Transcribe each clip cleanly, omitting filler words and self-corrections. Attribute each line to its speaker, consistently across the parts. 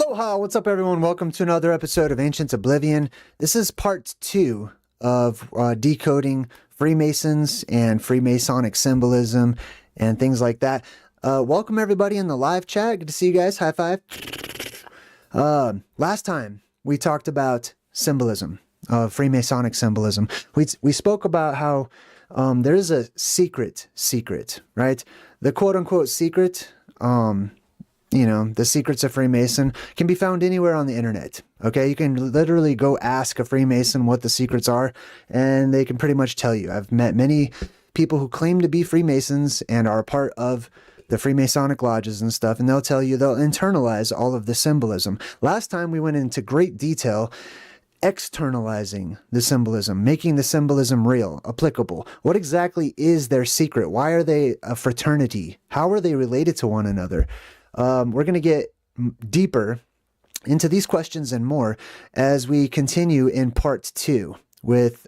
Speaker 1: Aloha, what's up everyone? Welcome to another episode of Ancient Oblivion. This is part 2 of decoding Freemasons and Freemasonic symbolism and things like that. Welcome everybody in the live chat. Good to see you guys. High five. Last time we talked about symbolism, Freemasonic symbolism. We spoke about how there is a secret, right? The quote-unquote secret, you know, the secrets of Freemason can be found anywhere on the internet. Okay, you can literally go ask a Freemason what the secrets are, and they can pretty much tell you. I've met many people who claim to be Freemasons and are a part of the Freemasonic lodges and stuff, and they'll tell you they'll internalize all of the symbolism. Last time we went into great detail externalizing the symbolism, making the symbolism real, applicable. What exactly is their secret? Why are they a fraternity? How are they related to one another? We're going to get deeper into these questions and more as we continue in part 2 with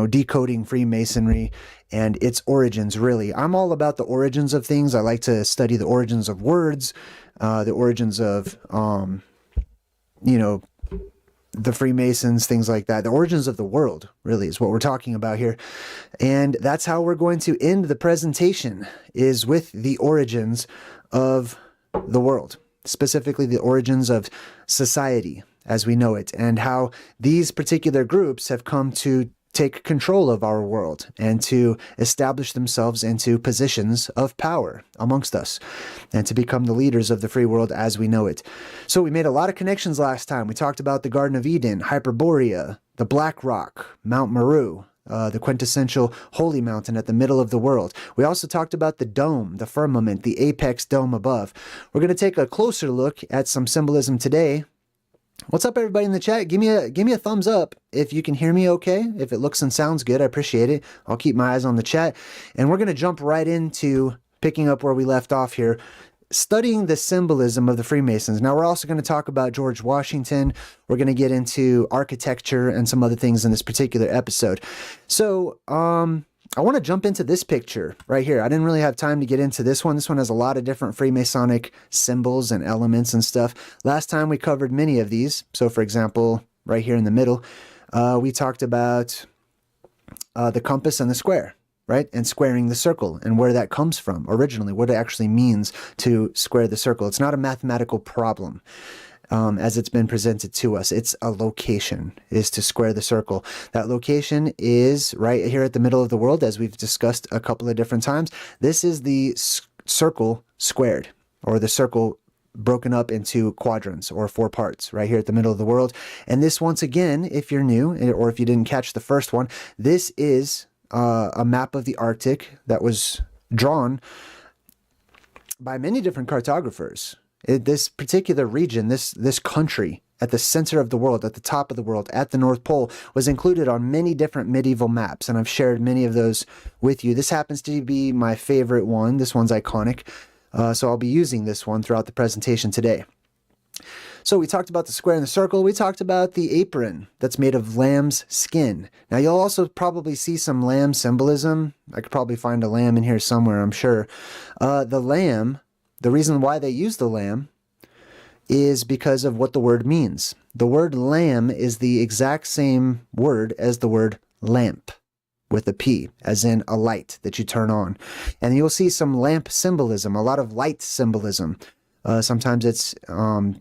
Speaker 1: decoding Freemasonry and its origins. Really, I'm all about the origins of things. I like to study the origins of words, the origins of the Freemasons, things like that. The origins of the world really is what we're talking about here. And that's how we're going to end the presentation, is with the origins of the world, specifically the origins of society as we know it, and how these particular groups have come to take control of our world and to establish themselves into positions of power amongst us and to become the leaders of the free world as we know it. So we made a lot of connections last time. We talked about the Garden of Eden, Hyperborea, the Black Rock, Mount Meru, the quintessential holy mountain at the middle of the world. We also talked about the dome, the firmament, the apex dome above. We're going to take a closer look at some symbolism today. What's up everybody in the chat? Give me a thumbs up if you can hear me okay. If it looks and sounds good, I appreciate it. I'll keep my eyes on the chat. And we're going to jump right into picking up where we left off here, studying the symbolism of the Freemasons. Now we're also going to talk about George Washington. We're going to get into architecture and some other things in this particular episode. So, I want to jump into this picture right here. I didn't really have time to get into this one. This one has a lot of different Freemasonic symbols and elements and stuff. Last time we covered many of these. So for example, right here in the middle, we talked about the compass and the square, right? And squaring the circle and where that comes from originally, what it actually means to square the circle. It's not a mathematical problem. As it's been presented to us. It's a location, is to square the circle. That location is right here at the middle of the world, as we've discussed a couple of different times. This is the circle squared, or the circle broken up into quadrants or 4 parts right here at the middle of the world. And this, once again, if you're new or if you didn't catch the first one, this is a map of the Arctic that was drawn by many different cartographers. This particular region, this country at the center of the world, at the top of the world, at the North Pole, was included on many different medieval maps, and I've shared many of those with you. This happens to be my favorite one. This one's iconic, so I'll be using this one throughout the presentation today. So we talked about the square and the circle. We talked about the apron that's made of lamb's skin. Now you'll also probably see some lamb symbolism. I could probably find a lamb in here somewhere, I'm sure. The lamb, the reason why they use the lamb is because of what the word means. The word lamb is the exact same word as the word lamp, with a P, as in a light that you turn on. And you'll see some lamp symbolism, a lot of light symbolism. Sometimes it's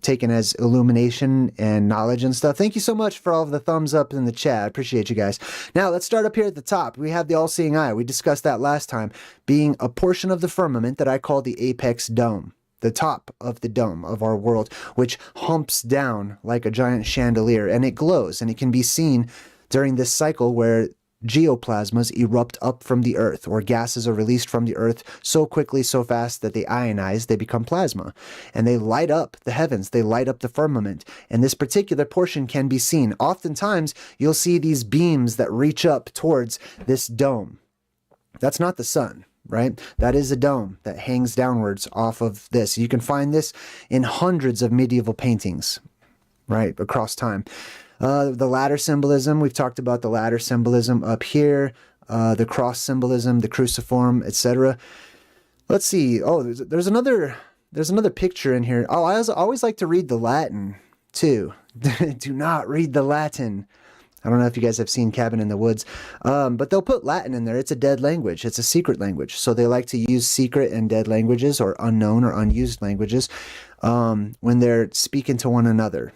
Speaker 1: taken as illumination and knowledge and stuff. Thank you so much for all of the thumbs up in the chat. I appreciate you guys. Now, let's start up here at the top. We have the all-seeing eye. We discussed that last time, being a portion of the firmament that I call the apex dome, the top of the dome of our world, which humps down like a giant chandelier, and it glows, and it can be seen during this cycle where geoplasmas erupt up from the earth, or gases are released from the earth so quickly, so fast that they ionize, they become plasma, and they light up the heavens, they light up the firmament, and this particular portion can be seen. Oftentimes, you'll see these beams that reach up towards this dome. That's not the sun, right? That is a dome that hangs downwards off of this. You can find this in hundreds of medieval paintings, right, across time. The ladder symbolism, we've talked about the ladder symbolism up here, the cross symbolism, the cruciform, etc. Let's see. Oh, there's another there's another picture in here. Oh, I always like to read the Latin too. Do not read the Latin. I don't know if you guys have seen Cabin in the Woods, but they'll put Latin in there. It's a dead language. It's a secret language. So they like to use secret and dead languages, or unknown or unused languages, when they're speaking to one another,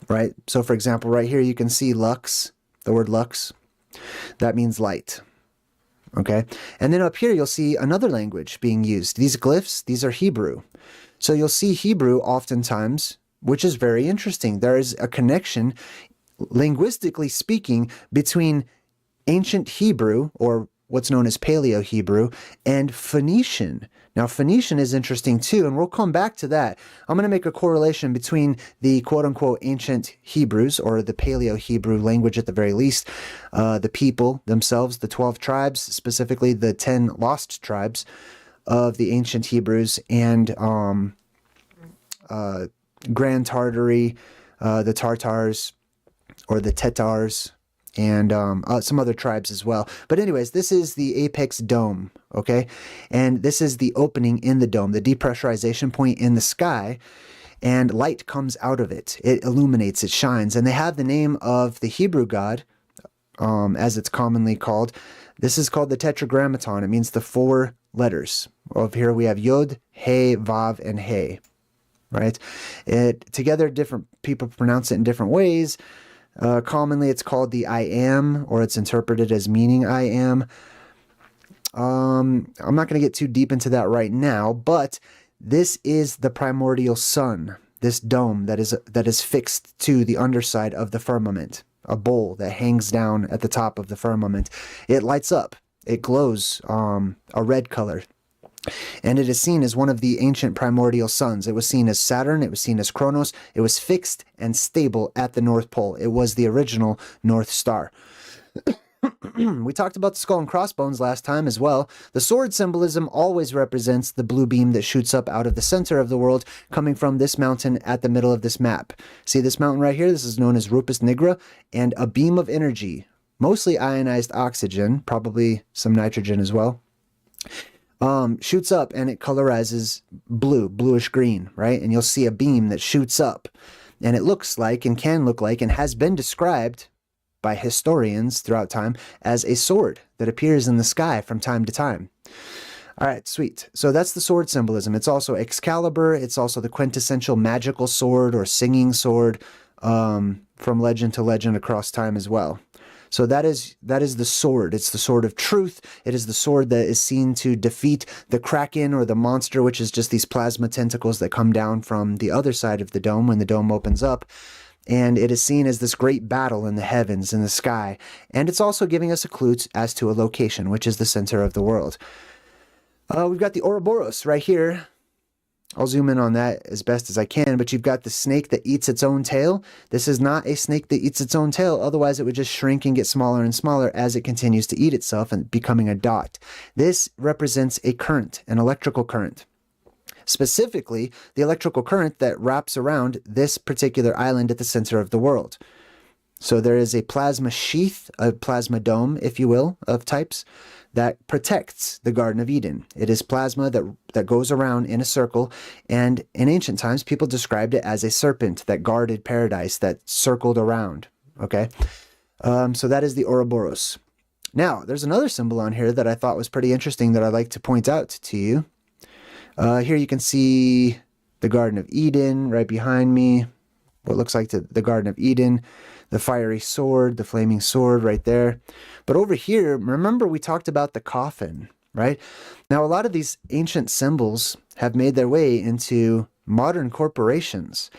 Speaker 1: right? So for example, right here, you can see lux, the word lux. That means light. Okay. And then up here, you'll see another language being used. These glyphs, these are Hebrew. So you'll see Hebrew oftentimes, which is very interesting. There is a connection, linguistically speaking, between ancient Hebrew, or what's known as Paleo-Hebrew, and Phoenician. Now, Phoenician is interesting too, and we'll come back to that. I'm going to make a correlation between the quote-unquote ancient Hebrews, or the Paleo-Hebrew language at the very least, the people themselves, the 12 tribes, specifically the 10 lost tribes of the ancient Hebrews, and Grand Tartary, the Tartars, or the Tatars, and some other tribes as well. But anyways, this is the apex dome, okay? And this is the opening in the dome, the depressurization point in the sky, and light comes out of it. It illuminates, it shines, and they have the name of the Hebrew god, as it's commonly called. This is called the Tetragrammaton. It means the 4 letters. Over here we have Yod, He, Vav, and He, right? Together, different people pronounce it in different ways. Commonly, it's called the I am, or it's interpreted as meaning I am. I'm not going to get too deep into that right now, but this is the primordial sun, this dome that is fixed to the underside of the firmament, a bowl that hangs down at the top of the firmament. It lights up. It glows a red color. And it is seen as one of the ancient primordial suns. It was seen as Saturn. It was seen as Kronos. It was fixed and stable at the North Pole. It was the original North Star. We talked about the skull and crossbones last time as well. The sword symbolism always represents the blue beam that shoots up out of the center of the world, coming from this mountain at the middle of this map. See this mountain right here? This is known as Rupus Nigra, and a beam of energy, mostly ionized oxygen, probably some nitrogen as well, shoots up, and it colorizes blue, bluish green, right? And you'll see a beam that shoots up, and it looks like, and can look like, and has been described by historians throughout time as a sword that appears in the sky from time to time. All right, sweet. So that's the sword symbolism. It's also Excalibur. It's also the quintessential magical sword or singing sword, from legend to legend across time as well. So that is the sword. It's the sword of truth. It is the sword that is seen to defeat the Kraken, or the monster, which is just these plasma tentacles that come down from the other side of the dome when the dome opens up. And it is seen as this great battle in the heavens, in the sky. And it's also giving us a clue as to a location, which is the center of the world. We've got the Ouroboros right here. I'll zoom in on that as best as I can, but you've got the snake that eats its own tail. This is not a snake that eats its own tail, otherwise it would just shrink and get smaller and smaller as it continues to eat itself and becoming a dot. This represents a current, an electrical current. Specifically, the electrical current that wraps around this particular island at the center of the world. So there is a plasma sheath, a plasma dome, if you will, of types, that protects the Garden of Eden. It is plasma that goes around in a circle, and in ancient times, people described it as a serpent that guarded paradise, that circled around, okay? So that is the Ouroboros. Now, there's another symbol on here that I thought was pretty interesting that I'd like to point out to you. Here you can see the Garden of Eden right behind me, what looks like the Garden of Eden, the fiery sword, the flaming sword right there. But over here, remember we talked about the coffin, right? Now, a lot of these ancient symbols have made their way into modern corporations.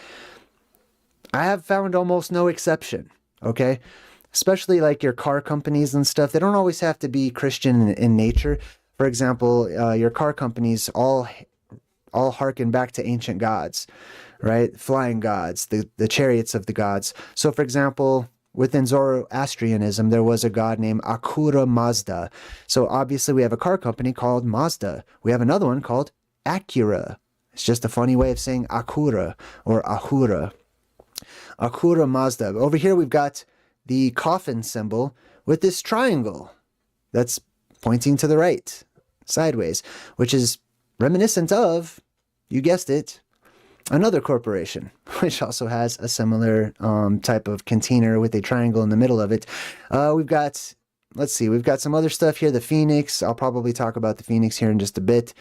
Speaker 1: I have found almost no exception, okay? Especially like your car companies and stuff. They don't always have to be Christian in nature. For example, your car companies all harken back to ancient gods, right? Flying gods, the chariots of the gods. So, for example, within Zoroastrianism, there was a god named Ahura Mazda. So, obviously, we have a car company called Mazda. We have another one called Acura. It's just a funny way of saying Ahura or Ahura. Ahura Mazda. Over here, we've got the coffin symbol with this triangle that's pointing to the right, sideways, which is reminiscent of, you guessed it, another corporation, which also has a similar type of container with a triangle in the middle of it. We've got, let's see, we've got some other stuff here. The Phoenix. I'll probably talk about the Phoenix here in just a bit.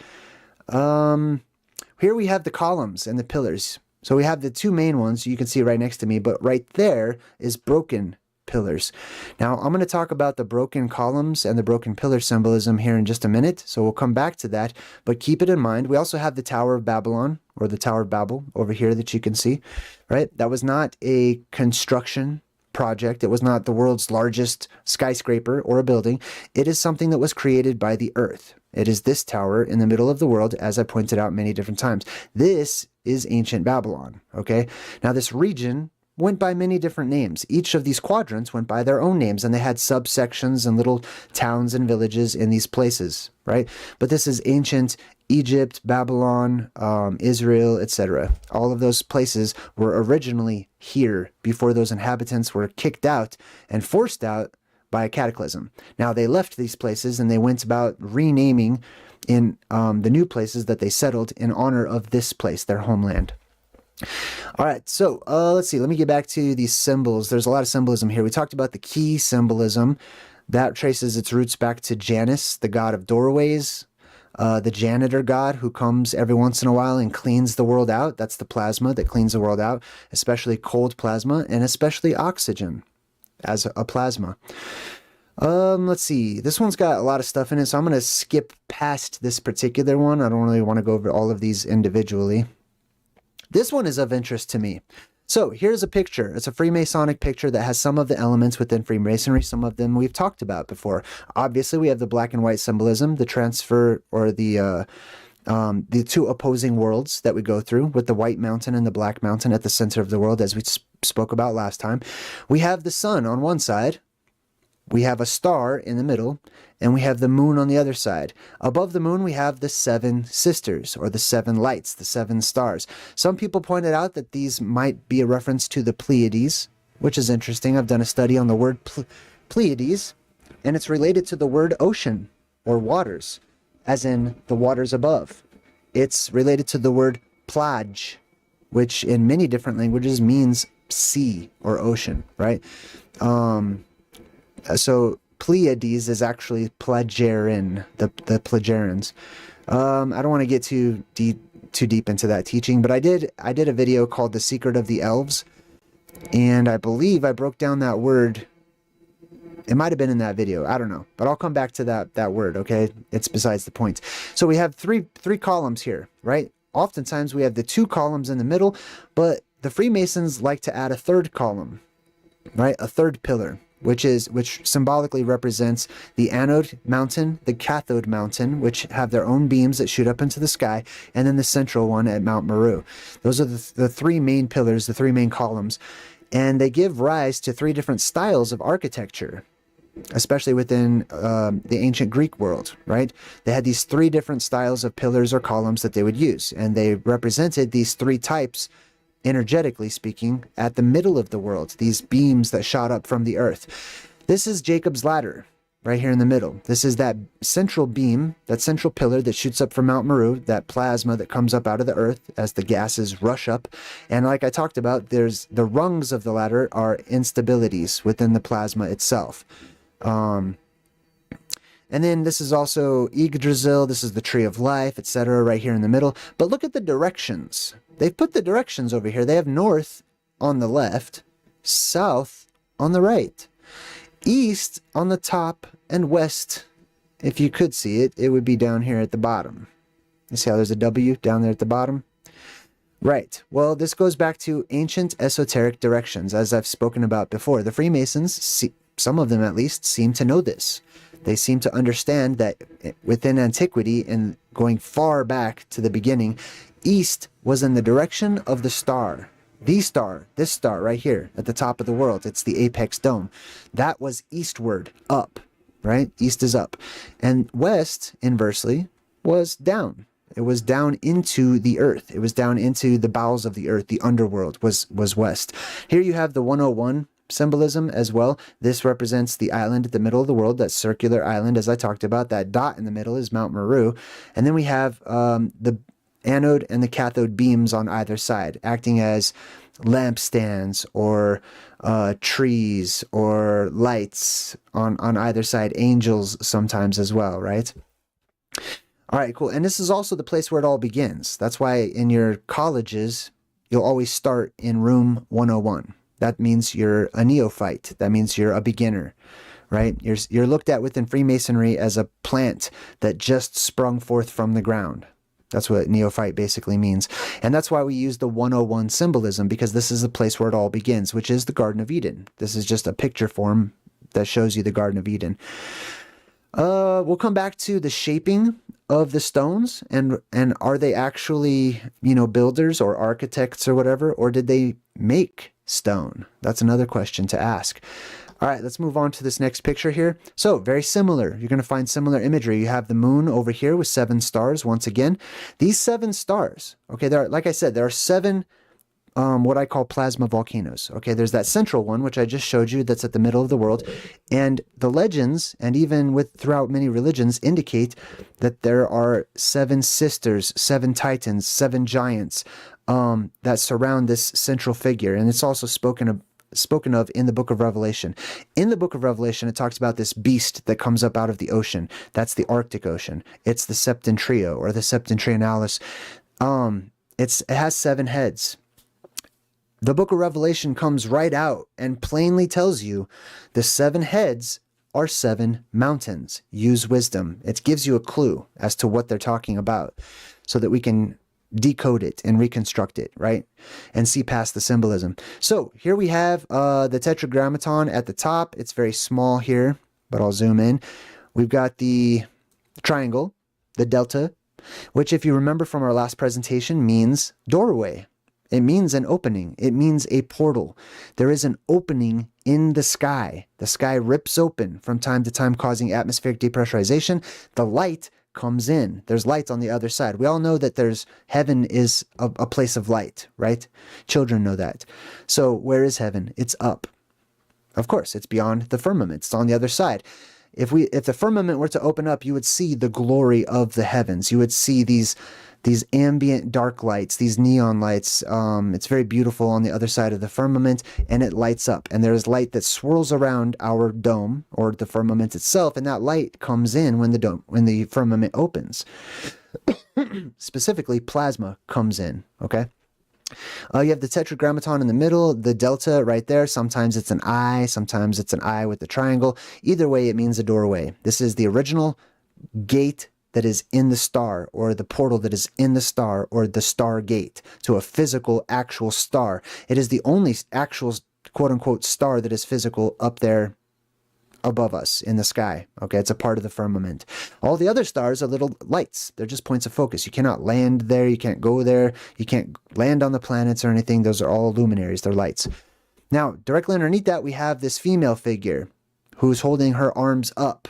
Speaker 1: Here we have the columns and the pillars. So we have the two main ones you can see right next to me, but right there is broken pillars. Now I'm going to talk about the broken columns and the broken pillar symbolism here in just a minute, so we'll come back to that, but keep it in mind. We also have the Tower of Babylon, or the Tower of Babel over here that you can see, right? That was not a construction project. It was not the world's largest skyscraper or a building. It is something that was created by the earth. It is this tower in the middle of the world, as I pointed out many different times. This is ancient Babylon, okay? Now this region went by many different names. Each of these quadrants went by their own names, and they had subsections and little towns and villages in these places, right? But this is ancient Egypt, Babylon, Israel, etc. All of those places were originally here before those inhabitants were kicked out and forced out by a cataclysm. Now they left these places and they went about renaming in the new places that they settled in honor of this place, their homeland. All right, so let's see. Let me get back to these symbols. There's a lot of symbolism here. We talked about the key symbolism. That traces its roots back to Janus, the god of doorways, the janitor god who comes every once in a while and cleans the world out. That's the plasma that cleans the world out, especially cold plasma and especially oxygen as a plasma. Let's see. This one's got a lot of stuff in it, so I'm going to skip past this particular one. I don't really want to go over all of these individually. This one is of interest to me. So here's a picture. It's a Freemasonic picture that has some of the elements within Freemasonry. Some of them we've talked about before. Obviously, we have the black and white symbolism, the transfer, or the two opposing worlds that we go through with the white mountain and the black mountain at the center of the world, as we spoke about last time. We have the sun on one side. We have a star in the middle, and we have the moon on the other side. Above the moon, we have the seven sisters, or the seven lights, the seven stars. Some people pointed out that these might be a reference to the Pleiades, which is interesting. I've done a study on the word Pleiades, and it's related to the word ocean, or waters, as in the waters above. It's related to the word plage, which in many different languages means sea or ocean, right? So Pleiades is actually Plagiarin, the Plagiarins. I don't want to get too deep into that teaching, but I did a video called The Secret of the Elves, and I believe I broke down that word. It might have been in that video. I don't know, but I'll come back to that word, okay? It's besides the point. So we have three columns here, right? Oftentimes we have the two columns in the middle, but the Freemasons like to add a third column, right? A third pillar, which symbolically represents the anode mountain, the cathode mountain, which have their own beams that shoot up into the sky, and then the central one at Mount Meru. Those are the three main pillars, the three main columns, and they give rise to three different styles of architecture, especially within the ancient Greek world, right? They had these three different styles of pillars or columns that they would use, and they represented these three types, energetically speaking, at the middle of the world, these beams that shot up from the earth. This is Jacob's ladder, right here in the middle. This is that central beam, that central pillar that shoots up from Mount Meru, that plasma that comes up out of the earth as the gases rush up. And like I talked about, there's the rungs of the ladder are instabilities within the plasma itself. And then this is also Yggdrasil, this is the Tree of Life, etc., right here in the middle. But look at the directions. They've put the directions over here. They have north on the left, south on the right, east on the top, and west, if you could see it, it would be down here at the bottom. You see how there's a W down there at the bottom? Right. Well, this goes back to ancient esoteric directions, as I've spoken about before. The Freemasons, some of them at least, seem to know this. They seem to understand that within antiquity and going far back to the beginning, east was in the direction of the star. This star right here at the top of the world. It's the apex dome. That was eastward, up, right? East is up. And west, inversely, was down. It was down into the earth. It was down into the bowels of the earth. The underworld was west. Here you have the 101 symbolism as well. This represents the island at the middle of the world, that circular island, as I talked about. That dot in the middle is Mount Meru. And then we have anode and the cathode beams on either side, acting as lampstands or trees or lights on either side, angels sometimes as well, right? All right, cool. And this is also the place where it all begins. That's why in your colleges, you'll always start in room 101. That means you're a neophyte. That means you're a beginner, right? You're looked at within Freemasonry as a plant that just sprung forth from the ground. That's what neophyte basically means. And that's why we use the 101 symbolism, because this is the place where it all begins, which is the Garden of Eden. This is just a picture form that shows you the Garden of Eden. We'll come back to the shaping of the stones, and are they actually, builders or architects or whatever, or did they make stone? That's another question to ask. All right, let's move on to this next picture here. So very similar. You're going to find similar imagery. You have the moon over here with 7 stars. Once again, these 7 stars, okay, like I said, there are 7 what I call plasma volcanoes. Okay, there's that central one, which I just showed you, that's at the middle of the world. And the legends, and even throughout many religions, indicate that there are 7 sisters, 7 titans, 7 giants that surround this central figure. And it's also spoken of in the book of Revelation. In the book of Revelation, it talks about this beast that comes up out of the ocean. That's the Arctic Ocean. It's the Septentrio, or the Septentrionalis. It has 7 heads. The book of Revelation comes right out and plainly tells you the 7 heads are 7 mountains. Use wisdom. It gives you a clue as to what they're talking about so that we can decode it and reconstruct it, right? And see past the symbolism. So here we have the tetragrammaton at the top. It's very small here, but I'll zoom in. We've got the triangle, the delta, which, if you remember from our last presentation, means doorway. It means an opening. It means a portal. There is an opening in the sky. The sky rips open from time to time, causing atmospheric depressurization. The light comes in. There's light on the other side. We all know that heaven is a place of light, right? Children know that. So where is heaven? It's up. Of course, it's beyond the firmament. It's on the other side. If the firmament were to open up, you would see the glory of the heavens. You would see these ambient dark lights, these neon lights. It's very beautiful on the other side of the firmament, and it lights up. And there is light that swirls around our dome, or the firmament itself, and that light comes in when the firmament opens. Specifically, plasma comes in, okay? You have the tetragrammaton in the middle, the delta right there. Sometimes it's an eye, sometimes it's an eye with the triangle. Either way, it means a doorway. This is the original gate that is in the star, or the portal that is in the star, or the star gate to a physical, actual star. It is the only actual, quote-unquote, star that is physical up there above us in the sky. Okay, it's a part of the firmament. All the other stars are little lights. They're just points of focus. You cannot land there. You can't go there. You can't land on the planets or anything. Those are all luminaries. They're lights. Now, directly underneath that, we have this female figure who's holding her arms up.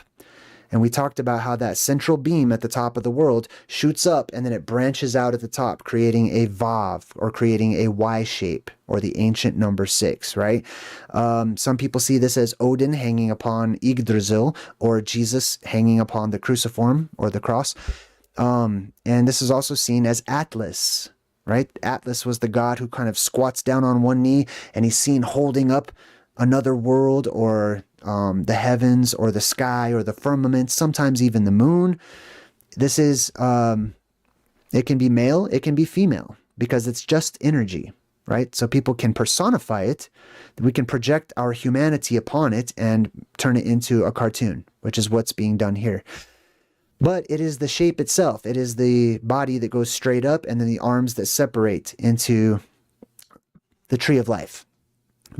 Speaker 1: And we talked about how that central beam at the top of the world shoots up and then it branches out at the top, creating a Vav, or creating a Y shape, or the ancient number 6, right? Some people see this as Odin hanging upon Yggdrasil, or Jesus hanging upon the cruciform, or the cross. And this is also seen as Atlas, right? Atlas was the god who kind of squats down on one knee, and he's seen holding up another world, or the heavens, or the sky, or the firmament, sometimes even the moon. This is, it can be male, it can be female, because it's just energy, right? So people can personify it. We can project our humanity upon it and turn it into a cartoon, which is what's being done here. But it is the shape itself. It is the body that goes straight up, and then the arms that separate into the tree of life.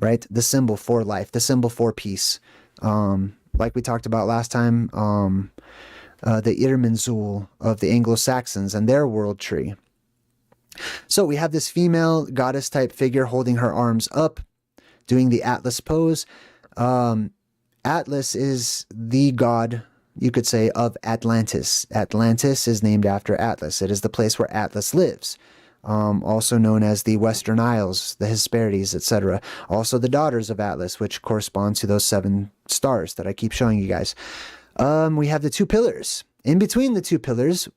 Speaker 1: Right? The symbol for life, the symbol for peace. Like we talked about last time, the Irminsul of the Anglo-Saxons and their world tree. So we have this female goddess type figure holding her arms up, doing the Atlas pose. Atlas is the god, you could say, of Atlantis. Atlantis is named after Atlas. It is the place where Atlas lives. Also known as the Western Isles, the Hesperides, etc. Also the daughters of Atlas, which correspond to those 7 stars that I keep showing you guys. We have the 2 pillars. In between the 2 pillars,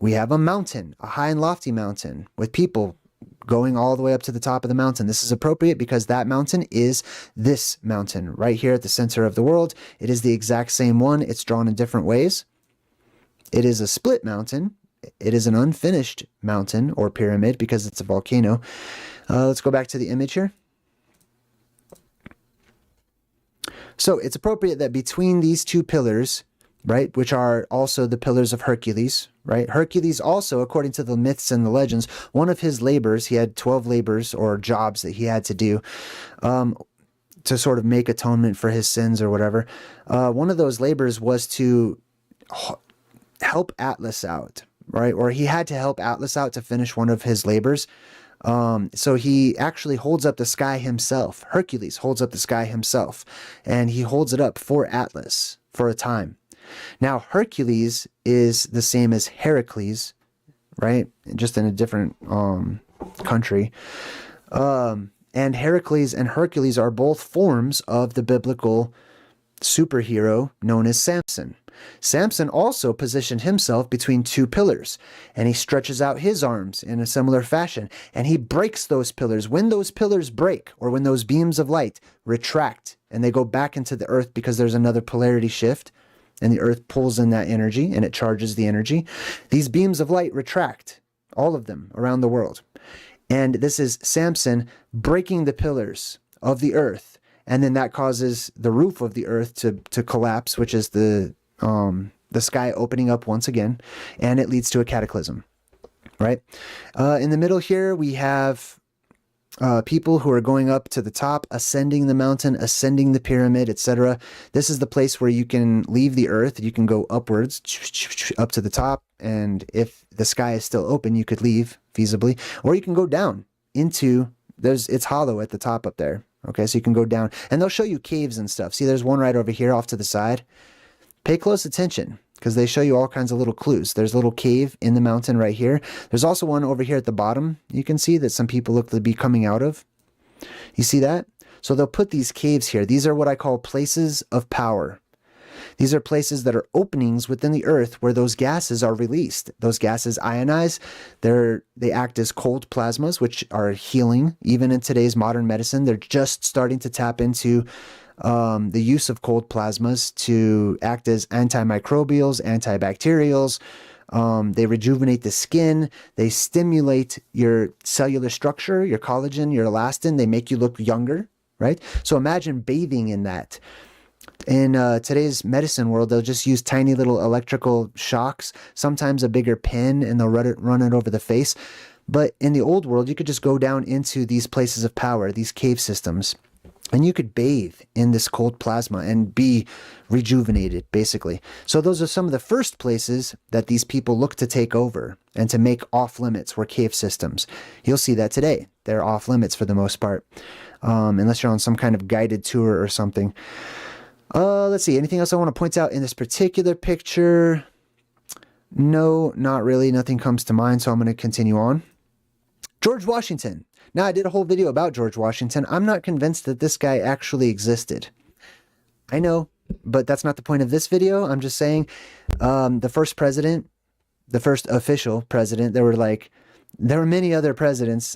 Speaker 1: we have a mountain, a high and lofty mountain with people going all the way up to the top of the mountain. This is appropriate because that mountain is this mountain right here at the center of the world. It is the exact same one. It's drawn in different ways. It is a split mountain. It is an unfinished mountain or pyramid because it's a volcano. Let's go back to the image here. So it's appropriate that between these two pillars, right, which are also the pillars of Hercules, right? Hercules also, according to the myths and the legends, one of his labors, he had 12 labors or jobs that he had to do to sort of make atonement for his sins or whatever. One of those labors was to help Atlas out, right? Or he had to help Atlas out to finish one of his labors. So he actually holds up the sky himself. Hercules holds up the sky himself, and he holds it up for Atlas for a time. Now, Hercules is the same as Heracles, right? Just in a different country. And Heracles and Hercules are both forms of the biblical superhero known as Samson. Samson also positioned himself between two pillars, and he stretches out his arms in a similar fashion, and he breaks those pillars. When those pillars break, or when those beams of light retract, and they go back into the earth because there's another polarity shift, and the earth pulls in that energy, and it charges the energy, these beams of light retract, all of them around the world. And this is Samson breaking the pillars of the earth, and then that causes the roof of the earth to collapse, which is the sky opening up once again, and it leads to a cataclysm, right? In the middle here, we have people who are going up to the top, ascending the mountain, ascending the pyramid, etc. This is the place where you can leave the earth. You can go upwards, up to the top, and if the sky is still open, you could leave feasibly, or you can go down into, it's hollow at the top up there. Okay, so you can go down, and they'll show you caves and stuff. See, there's one right over here off to the side. Pay close attention, because they show you all kinds of little clues. There's a little cave in the mountain right here. There's also one over here at the bottom you can see that some people look to be coming out of. You see that? So they'll put these caves here. These are what I call places of power. These are places that are openings within the earth where those gases are released. Those gases ionize. They act as cold plasmas, which are healing. Even in today's modern medicine, they're just starting to tap into the use of cold plasmas to act as antimicrobials, antibacterials. They rejuvenate the skin. They stimulate your cellular structure, your collagen, your elastin. They make you look younger, right? So imagine bathing in that. In today's medicine world, they'll just use tiny little electrical shocks, sometimes a bigger pin, and they'll run it over the face. But in the old world, you could just go down into these places of power, these cave systems, and you could bathe in this cold plasma and be rejuvenated, basically. So those are some of the first places that these people look to take over and to make off limits were cave systems. You'll see that today. They're off limits for the most part, unless you're on some kind of guided tour or something. Let's see. Anything else I want to point out in this particular picture? No, not really. Nothing comes to mind, so I'm going to continue on. George Washington. Now, I did a whole video about George Washington. I'm not convinced that this guy actually existed. I know, but that's not the point of this video. I'm just saying the first president, the first official president, there were many other presidents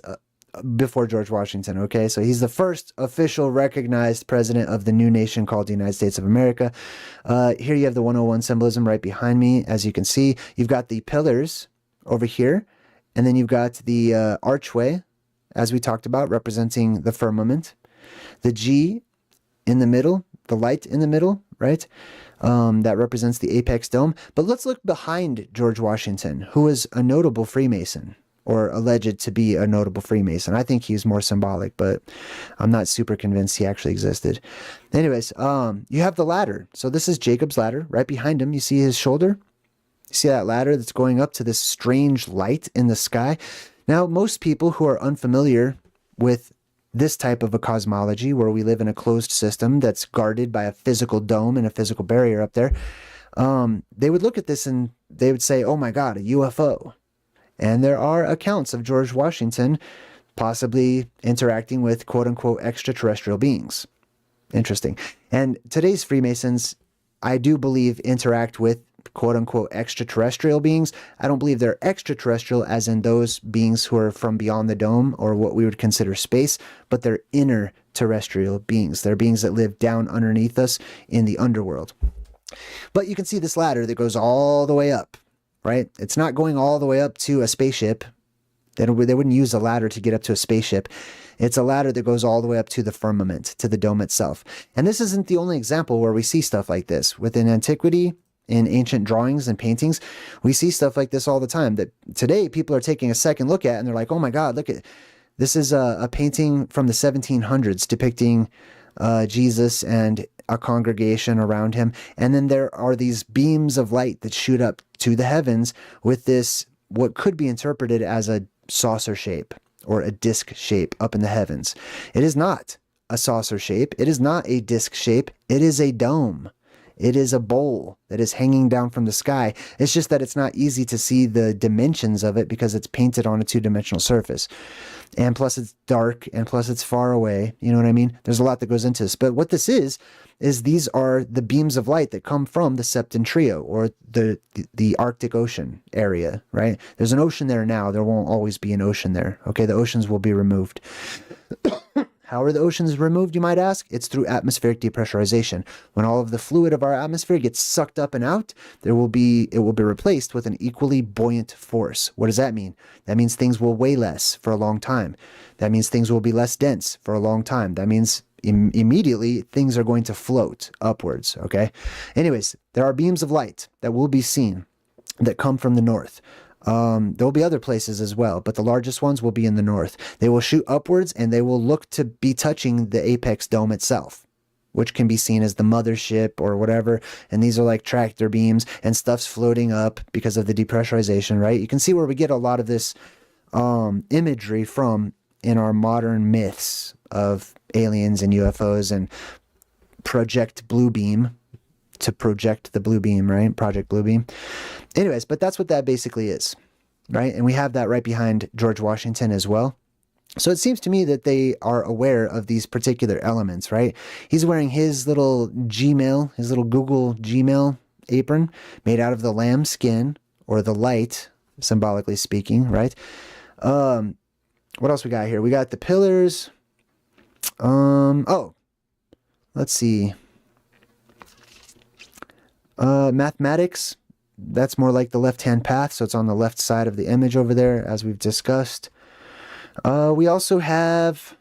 Speaker 1: before George Washington, okay? So he's the first official recognized president of the new nation called the United States of America. Here you have the 101 symbolism right behind me. As you can see, you've got the pillars over here, and then you've got the archway, as we talked about, representing the firmament. The G in the middle, the light in the middle, right? That represents the apex dome. But let's look behind George Washington, who was a notable Freemason, or alleged to be a notable Freemason. I think he's more symbolic, but I'm not super convinced he actually existed. Anyways, you have the ladder. So this is Jacob's ladder. Right behind him, you see his shoulder? You see that ladder that's going up to this strange light in the sky? Now, most people who are unfamiliar with this type of a cosmology, where we live in a closed system that's guarded by a physical dome and a physical barrier up there, they would look at this and they would say, oh my God, a UFO. And there are accounts of George Washington possibly interacting with quote-unquote extraterrestrial beings. Interesting. And today's Freemasons, I do believe, interact with quote unquote extraterrestrial beings. I don't believe they're extraterrestrial as in those beings who are from beyond the dome or what we would consider space, but they're inner terrestrial beings. They're beings that live down underneath us in the underworld. But you can see this ladder that goes all the way up, right? It's not going all the way up to a spaceship. They wouldn't use a ladder to get up to a spaceship. It's a ladder that goes all the way up to the firmament, to the dome itself. And this isn't the only example where we see stuff like this. Within antiquity, in ancient drawings and paintings, we see stuff like this all the time that today people are taking a second look at and they're like, oh my God, look at this is a painting from the 1700s depicting Jesus and a congregation around him. And then there are these beams of light that shoot up to the heavens with this, what could be interpreted as a saucer shape or a disc shape up in the heavens. It is not a saucer shape. It is not a disc shape. It is a dome. It is a bowl that is hanging down from the sky. It's just that it's not easy to see the dimensions of it because it's painted on a two-dimensional surface. And plus it's dark, and plus it's far away. You know what I mean? There's a lot that goes into this. But what this is these are the beams of light that come from the Septentrion, or the Arctic Ocean area, right? There's an ocean there now. There won't always be an ocean there. Okay, the oceans will be removed. How are the oceans removed, you might ask? It's through atmospheric depressurization. When all of the fluid of our atmosphere gets sucked up and out, it will be replaced with an equally buoyant force. What does that mean? That means things will weigh less for a long time. That means things will be less dense for a long time. That means immediately things are going to float upwards, okay? Anyways, there are beams of light that will be seen that come from the north. There will be other places as well, but the largest ones will be in the north. They will shoot upwards and they will look to be touching the apex dome itself, which can be seen as the mothership or whatever. And these are like tractor beams and stuff's floating up because of the depressurization, right? You can see where we get a lot of this imagery from in our modern myths of aliens and UFOs and Project Bluebeam, to project the blue beam, right? Project Bluebeam. Anyways, but that's what that basically is, right? And we have that right behind George Washington as well. So it seems to me that they are aware of these particular elements, right? He's wearing his little Gmail, his little Google Gmail apron made out of the lamb skin, or the light, symbolically speaking, right? What else we got here? We got the pillars. Oh, let's see. Mathematics, that's more like the left-hand path, so it's on the left side of the image over there, as we've discussed. We also have,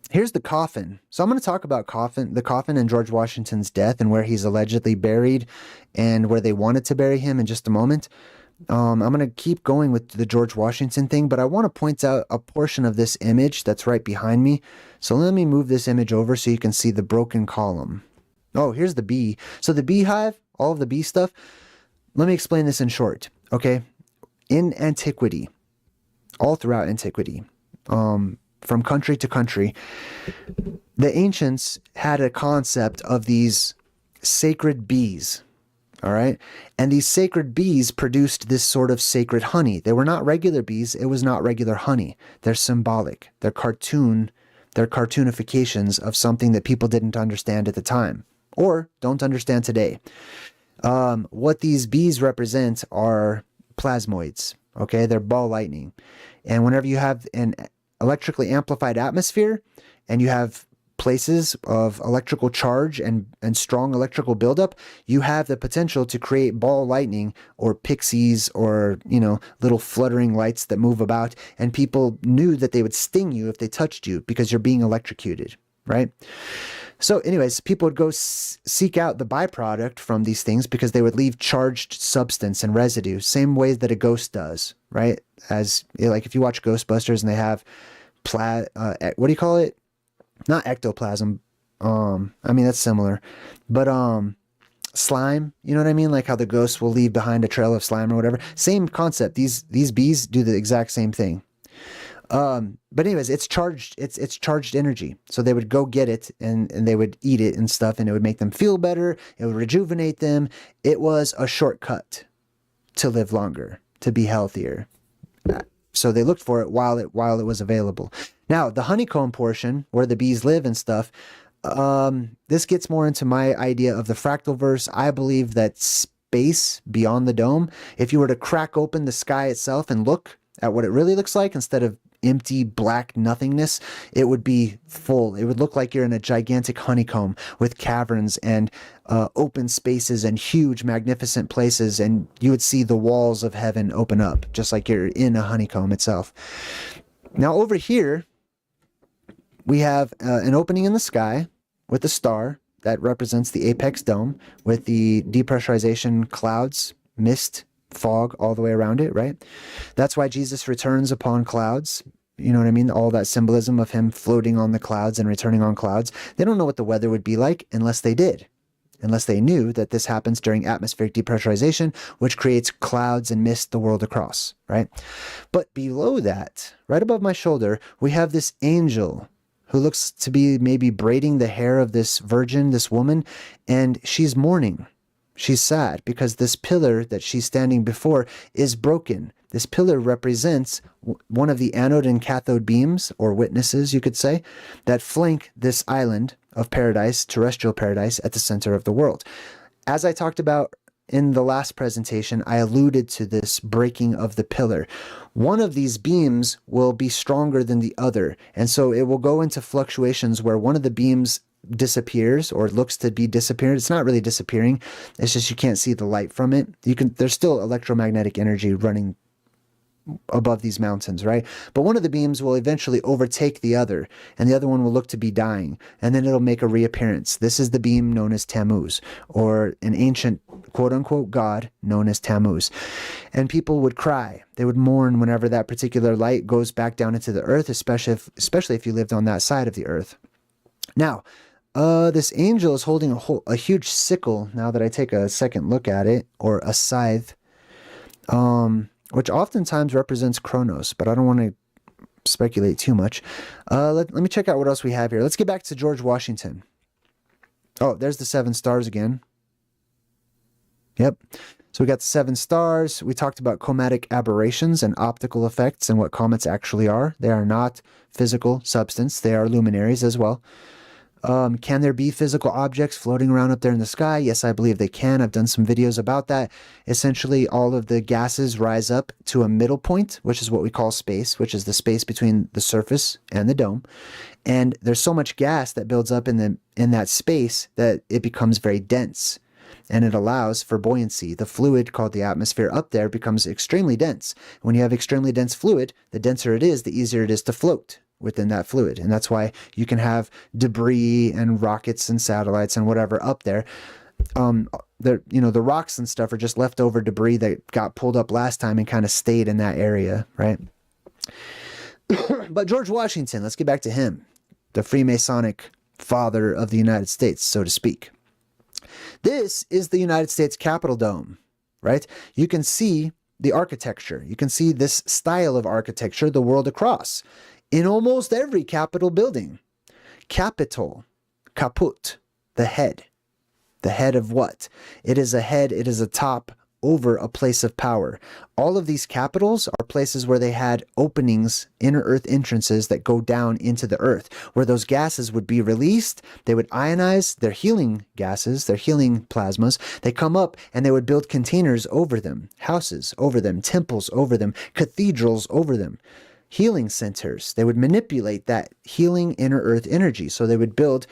Speaker 1: here's the coffin. So I'm going to talk about the coffin and George Washington's death and where he's allegedly buried and where they wanted to bury him in just a moment. I'm going to keep going with the George Washington thing, but I want to point out a portion of this image that's right behind me. So let me move this image over so you can see the broken column. Oh, here's the bee. So the beehive, all of the bee stuff, let me explain this in short, okay? In antiquity, all throughout antiquity, from country to country, the ancients had a concept of these sacred bees, all right? And these sacred bees produced this sort of sacred honey. They were not regular bees. It was not regular honey. They're symbolic. They're cartoonifications of something that people didn't understand at the time, or don't understand today. What these bees represent are plasmoids, okay? They're ball lightning. And whenever you have an electrically amplified atmosphere and you have places of electrical charge and strong electrical buildup, you have the potential to create ball lightning or pixies or, little fluttering lights that move about. And people knew that they would sting you if they touched you because you're being electrocuted, right? So anyways, people would go seek out the byproduct from these things because they would leave charged substance and residue, same way that a ghost does, right? As like if you watch Ghostbusters and they have what do you call it? Not ectoplasm. That's similar, but slime. You know what I mean? Like how the ghosts will leave behind a trail of slime or whatever. Same concept. These bees do the exact same thing. But anyways, it's charged energy. So they would go get it and they would eat it and stuff, and it would make them feel better. It would rejuvenate them. It was a shortcut to live longer, to be healthier. So they looked for it while it was available. Now, the honeycomb portion, where the bees live and stuff, this gets more into my idea of the fractal verse. I believe that space beyond the dome, if you were to crack open the sky itself and look at what it really looks like, instead of empty black nothingness, it would be full. It would look like you're in a gigantic honeycomb with caverns and open spaces and huge magnificent places, and you would see the walls of heaven open up just like you're in a honeycomb itself. Now over here we have an opening in the sky with a star that represents the apex dome, with the depressurization clouds, mist, fog all the way around it, right? That's why Jesus returns upon clouds. You know what I mean? All that symbolism of him floating on the clouds and returning on clouds. They don't know what the weather would be like unless they did. Unless they knew that this happens during atmospheric depressurization, which creates clouds and mist the world across, right? But below that, right above my shoulder, we have this angel who looks to be maybe braiding the hair of this virgin, this woman, and she's mourning. She's sad because this pillar that she's standing before is broken. This pillar represents one of the anode and cathode beams, or witnesses, you could say, that flank this island of paradise, terrestrial paradise, at the center of the world. As I talked about in the last presentation, I alluded to this breaking of the pillar. One of these beams will be stronger than the other, and so it will go into fluctuations where one of the beams disappears or looks to be disappearing. It's not really disappearing. It's just you can't see the light from it. There's still electromagnetic energy running above these mountains, right? But one of the beams will eventually overtake the other, and the other one will look to be dying, and then it'll make a reappearance. This is the beam known as Tammuz, or an ancient quote-unquote god known as Tammuz. And people would cry. They would mourn whenever that particular light goes back down into the earth, especially if you lived on that side of the earth. Now, this angel is holding a huge sickle, now that I take a second look at it, or a scythe, which oftentimes represents Kronos, but I don't want to speculate too much. Let me check out what else we have here. Let's get back to George Washington. Oh, there's the 7 stars again. Yep. So we got the 7 stars. We talked about chromatic aberrations and optical effects and what comets actually are. They are not physical substance. They are luminaries as well. Can there be physical objects floating around up there in the sky? Yes, I believe they can. I've done some videos about that. Essentially, all of the gases rise up to a middle point, which is what we call space, which is the space between the surface and the dome. And there's so much gas that builds up in that space that it becomes very dense. And it allows for buoyancy. The fluid called the atmosphere up there becomes extremely dense. When you have extremely dense fluid, the denser it is, the easier it is to float within that fluid. And that's why you can have debris and rockets and satellites and whatever up there. The rocks and stuff are just leftover debris that got pulled up last time and kind of stayed in that area, right? But George Washington, let's get back to him, the Freemasonic father of the United States, so to speak. This is the United States Capitol Dome, right? You can see the architecture. You can see this style of architecture the world across in almost every Capitol building. Capitol, caput, the head. The head of what? It is a head, it is a top over a place of power. All of these capitals are places where they had openings, inner earth entrances that go down into the earth, where those gases would be released. They would ionize their healing gases, their healing plasmas. They come up and they would build containers over them, houses over them, temples over them, cathedrals over them, healing centers. They would manipulate that healing inner earth energy. So they would build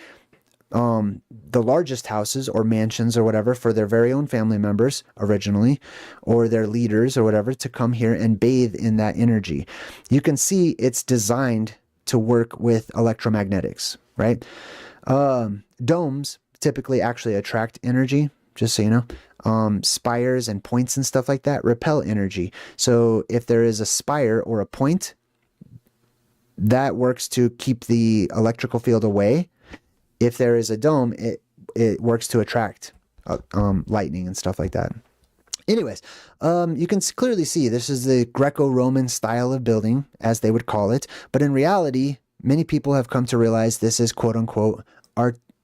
Speaker 1: the largest houses or mansions or whatever for their very own family members originally, or their leaders or whatever, to come here and bathe in that energy. You can see it's designed to work with electromagnetics, right? Domes typically actually attract energy, just so you know. Spires and points and stuff like that repel energy. So if there is a spire or a point, that works to keep the electrical field away. If there is a dome, it works to attract lightning and stuff like that. Anyways, you can clearly see this is the Greco-Roman style of building, as they would call it. But in reality, many people have come to realize this is quote-unquote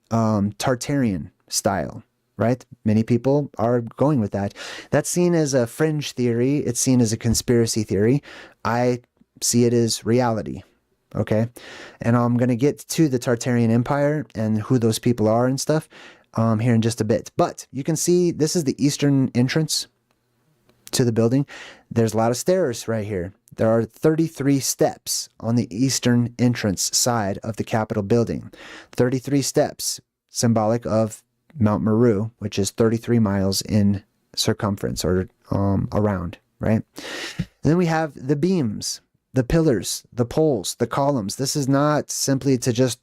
Speaker 1: Tartarian style, right? Many people are going with that. That's seen as a fringe theory. It's seen as a conspiracy theory. I see it as reality. Okay, and I'm going to get to the Tartarian Empire and who those people are and stuff here in just a bit. But you can see this is the eastern entrance to the building. There's a lot of stairs right here. There are 33 steps on the eastern entrance side of the Capitol building. 33 steps, symbolic of Mount Meru, which is 33 miles in circumference, or around, right? And then we have the beams, the pillars, the poles, the columns. This is not simply to just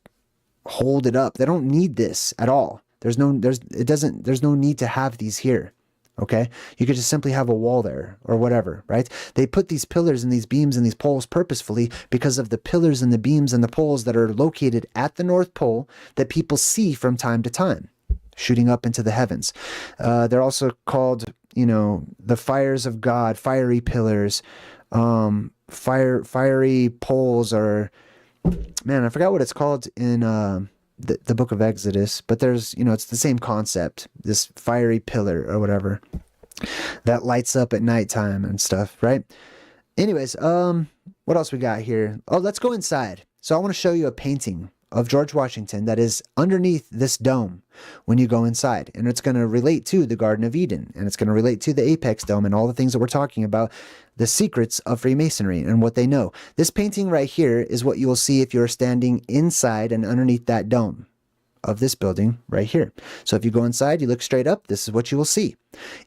Speaker 1: hold it up. They don't need this at all. There's no need to have these here. Okay, you could just simply have a wall there or whatever, right? They put these pillars and these beams and these poles purposefully because of the pillars and the beams and the poles that are located at the North Pole that people see from time to time, shooting up into the heavens. They're also called, you know, the fires of God, fiery pillars, fiery poles, or, man, I forgot what it's called in the book of Exodus, but there's, you know, it's the same concept, this fiery pillar or whatever that lights up at nighttime and stuff, right? Anyways, what else we got here? Oh, let's go inside. So I want to show you a painting of George Washington that is underneath this dome when you go inside, and it's going to relate to the Garden of Eden, and it's going to relate to the Apex Dome and all the things that we're talking about, the secrets of Freemasonry and what they know. This painting right here is what you will see if you're standing inside and underneath that dome of this building right here. So if you go inside, you look straight up, this is what you will see.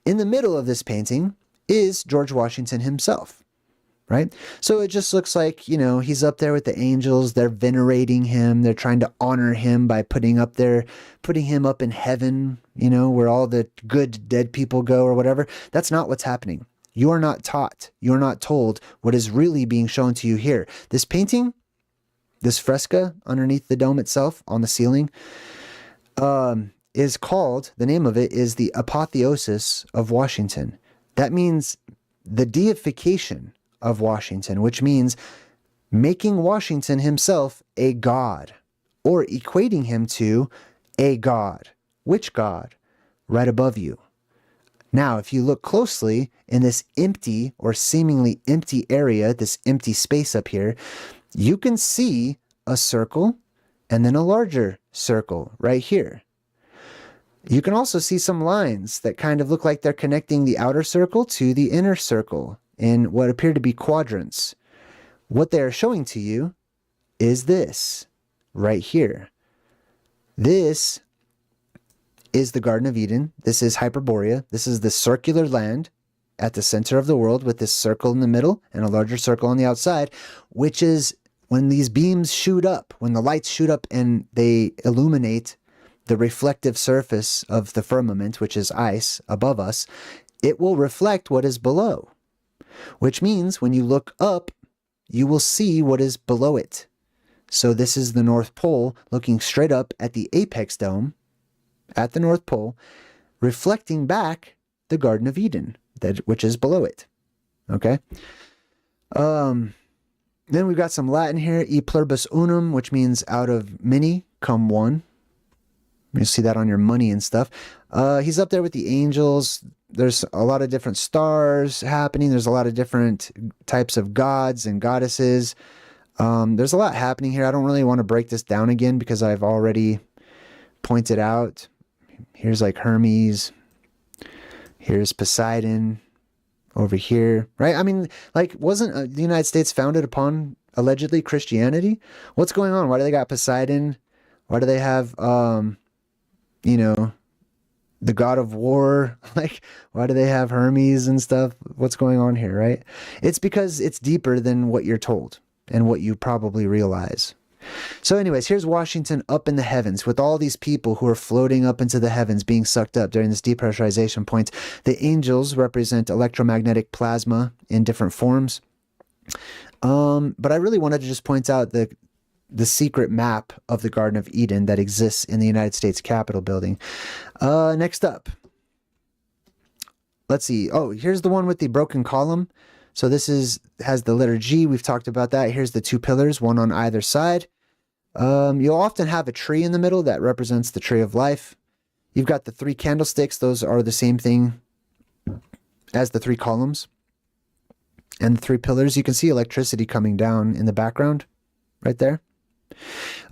Speaker 1: In the middle of this painting is George Washington himself, right? So it just looks like, you know, he's up there with the angels. They're venerating him. They're trying to honor him by putting him up in heaven, you know, where all the good dead people go or whatever. That's not what's happening. You are not taught. You are not told what is really being shown to you here. This painting, this fresco underneath the dome itself on the ceiling, is called, the name of it is the Apotheosis of Washington. That means the deification of Washington, which means making Washington himself a god, or equating him to a god. Which god? Right above you. Now, if you look closely in this empty or seemingly empty area, this empty space up here, you can see a circle and then a larger circle right here. You can also see some lines that kind of look like they're connecting the outer circle to the inner circle in what appear to be quadrants. What they are showing to you is this right here. This is the Garden of Eden. This is Hyperborea. This is the circular land at the center of the world with this circle in the middle and a larger circle on the outside, which is when these beams shoot up, when the lights shoot up and they illuminate the reflective surface of the firmament, which is ice above us, it will reflect what is below, which means when you look up, you will see what is below it. So this is the North Pole looking straight up at the Apex Dome at the North Pole, reflecting back the Garden of Eden, which is below it. Okay? Then we've got some Latin here, e pluribus unum, which means out of many come one. You see that on your money and stuff. He's up there with the angels. There's a lot of different stars happening. There's a lot of different types of gods and goddesses. There's a lot happening here. I don't really want to break this down again because I've already pointed out. Here's like Hermes. Here's Poseidon over here, right? I mean, like, wasn't the United States founded upon allegedly Christianity? What's going on? Why do they got Poseidon? Why do they have, you know, the god of war? Like, why do they have Hermes and stuff? What's going on here, right? It's because it's deeper than what you're told and what you probably realize. So anyways, here's Washington up in the heavens with all these people who are floating up into the heavens being sucked up during this depressurization point. The angels represent electromagnetic plasma in different forms. But I really wanted to just point out the secret map of the Garden of Eden that exists in the United States Capitol building. Next up, let's see. Oh, here's the one with the broken column. So this has the letter G. We've talked about that. Here's the two pillars, one on either side. You'll often have a tree in the middle that represents the tree of life. You've got the three candlesticks. Those are the same thing as the three columns. And the three pillars. You can see electricity coming down in the background right there.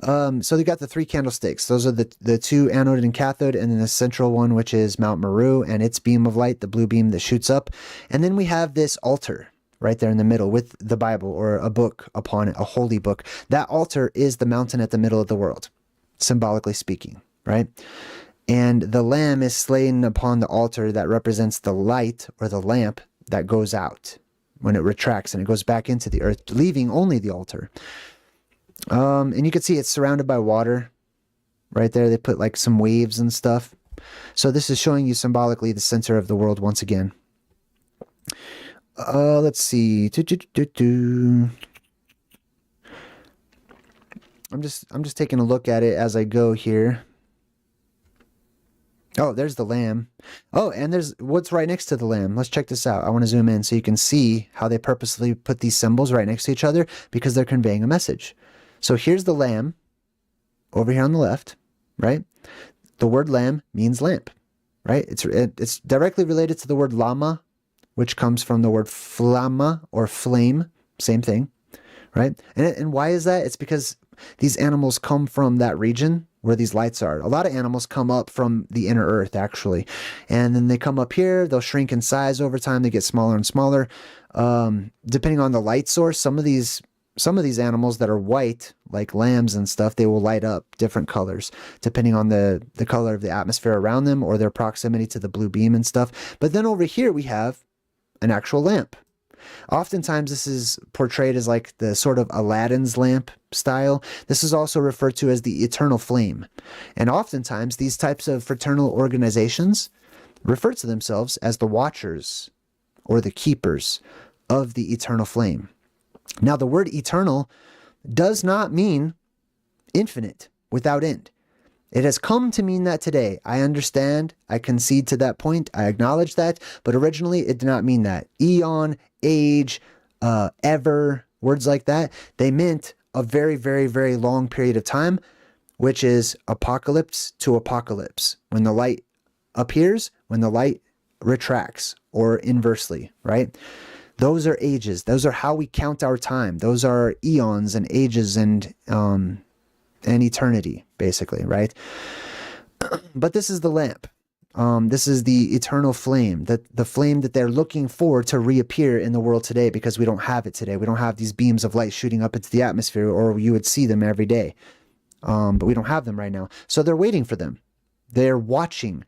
Speaker 1: So they got the 3 candlesticks. Those are the 2 anode and cathode, and then the central one, which is Mount Meru and its beam of light, the blue beam that shoots up. And then we have this altar right there in the middle with the Bible or a book upon it, a holy book. That altar is the mountain at the middle of the world, symbolically speaking, right? And the lamb is slain upon the altar that represents the light or the lamp that goes out when it retracts and it goes back into the earth, leaving only the altar. And you can see it's surrounded by water right there. They put like some waves and stuff. So this is showing you symbolically the center of the world once again. Let's see. I'm just taking a look at it as I go here. Oh, there's the lamb. Oh, and there's what's right next to the lamb. Let's check this out. I want to zoom in so you can see how they purposely put these symbols right next to each other because they're conveying a message. So here's the lamb over here on the left, right? The word lamb means lamp, right? It's directly related to the word lama, which comes from the word flamma or flame, same thing, right? And why is that? It's because these animals come from that region where these lights are. A lot of animals come up from the inner earth, actually. And then they come up here, they'll shrink in size over time, they get smaller and smaller. Depending on the light source, some of these animals that are white, like lambs and stuff, they will light up different colors, depending on the color of the atmosphere around them or their proximity to the blue beam and stuff. But then over here we have an actual lamp. Oftentimes this is portrayed as like the sort of Aladdin's lamp style. This is also referred to as the eternal flame. And oftentimes these types of fraternal organizations refer to themselves as the watchers or the keepers of the eternal flame. Now the word eternal does not mean infinite, without end. It has come to mean that today. I understand. I concede to that point. I acknowledge that. But originally, it did not mean that. Eon, age, ever, words like that, they meant a very, very, very long period of time, which is apocalypse to apocalypse. When the light appears, when the light retracts, or inversely, right? Those are ages. Those are how we count our time. Those are eons and ages and eternity, basically, right? But this is the lamp. This is the eternal flame, the flame that they're looking for to reappear in the world today, because we don't have it today. We don't have these beams of light shooting up into the atmosphere, or you would see them every day. But we don't have them right now. So they're waiting for them. They're watching.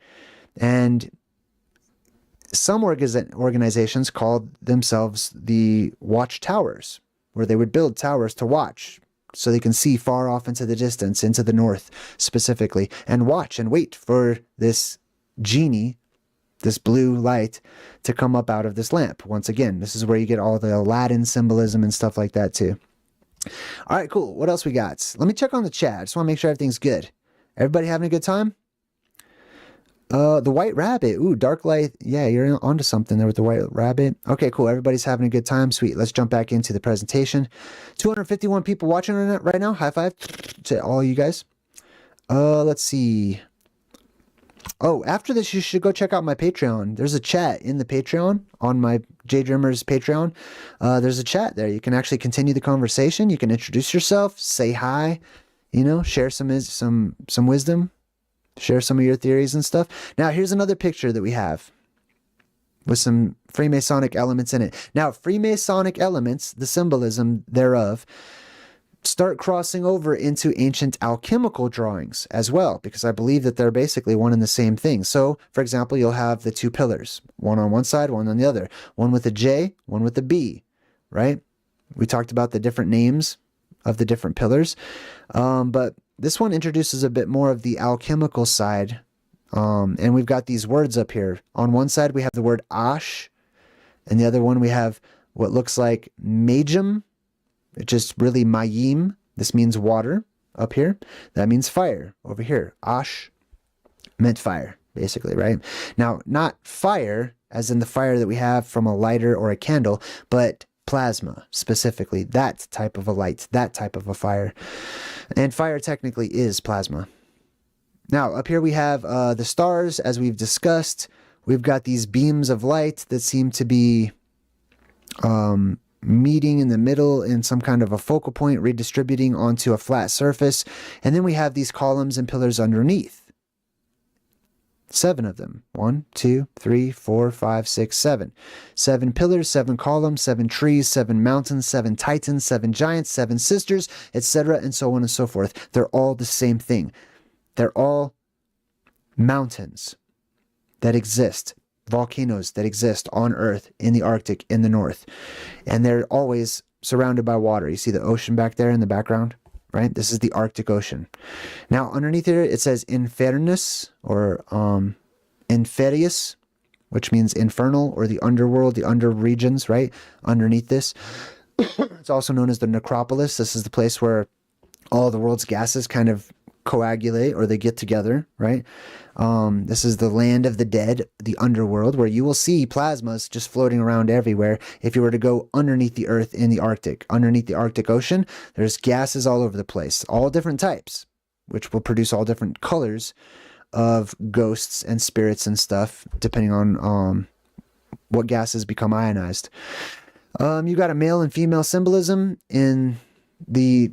Speaker 1: And some organizations called themselves the watchtowers, where they would build towers to watch, so they can see far off into the distance, into the north specifically, and watch and wait for this genie, this blue light, to come up out of this lamp. Once again, this is where you get all the Aladdin symbolism and stuff like that too. All right, cool. What else we got? Let me check on the chat. I just want to make sure everything's good. Everybody having a good time? The white rabbit. Ooh, dark light. Yeah, you're onto something there with the white rabbit. Okay, cool. Everybody's having a good time. Sweet. Let's jump back into the presentation. 251 people watching right now. High five to all you guys. Let's see. Oh, after this, you should go check out my Patreon. There's a chat in the Patreon on my JayDreamerZ Patreon. There's a chat there. You can actually continue the conversation. You can introduce yourself, say hi, you know, share some wisdom. Share some of your theories and stuff. Now, here's another picture that we have with some Freemasonic elements in it. Now, Freemasonic elements, the symbolism thereof, start crossing over into ancient alchemical drawings as well, because I believe that they're basically one and the same thing. So, for example, you'll have the 2 pillars, one on one side, one on the other, one with a J, one with a B, right? We talked about the different names of the different pillars, but this one introduces a bit more of the alchemical side, and we've got these words up here. On one side, we have the word ash, and the other one we have what looks like majum, which is really mayim. This means water up here. That means fire over here. Ash meant fire, basically, right? Now, not fire as in the fire that we have from a lighter or a candle, but plasma, specifically, that type of a light, that type of a fire. And fire technically is plasma. Now, up here we have the stars, as we've discussed. We've got these beams of light that seem to be meeting in the middle in some kind of a focal point, redistributing onto a flat surface. And then we have these columns and pillars underneath. 7 of them. 1, 2, 3, 4, 5, 6, 7. 7 pillars, 7 columns, 7 trees, 7 mountains, 7 titans, 7 giants, 7 sisters, etc., and so on and so forth. They're all the same thing. They're all mountains that exist, volcanoes that exist on Earth, in the Arctic, in the north. And they're always surrounded by water. You see the ocean back there in the background? Right? This is the Arctic Ocean. Now, underneath here, it says Infernus, or Inferius, which means infernal, or the underworld, the under regions, right? Underneath this. It's also known as the necropolis. This is the place where all the world's gases kind of coagulate, or they get together, right? This is the land of the dead, the underworld, where you will see plasmas just floating around everywhere. If you were to go underneath the Earth in the Arctic, underneath the Arctic Ocean, there's gases all over the place, all different types, which will produce all different colors of ghosts and spirits and stuff, depending on what gases become ionized. You got a male and female symbolism in the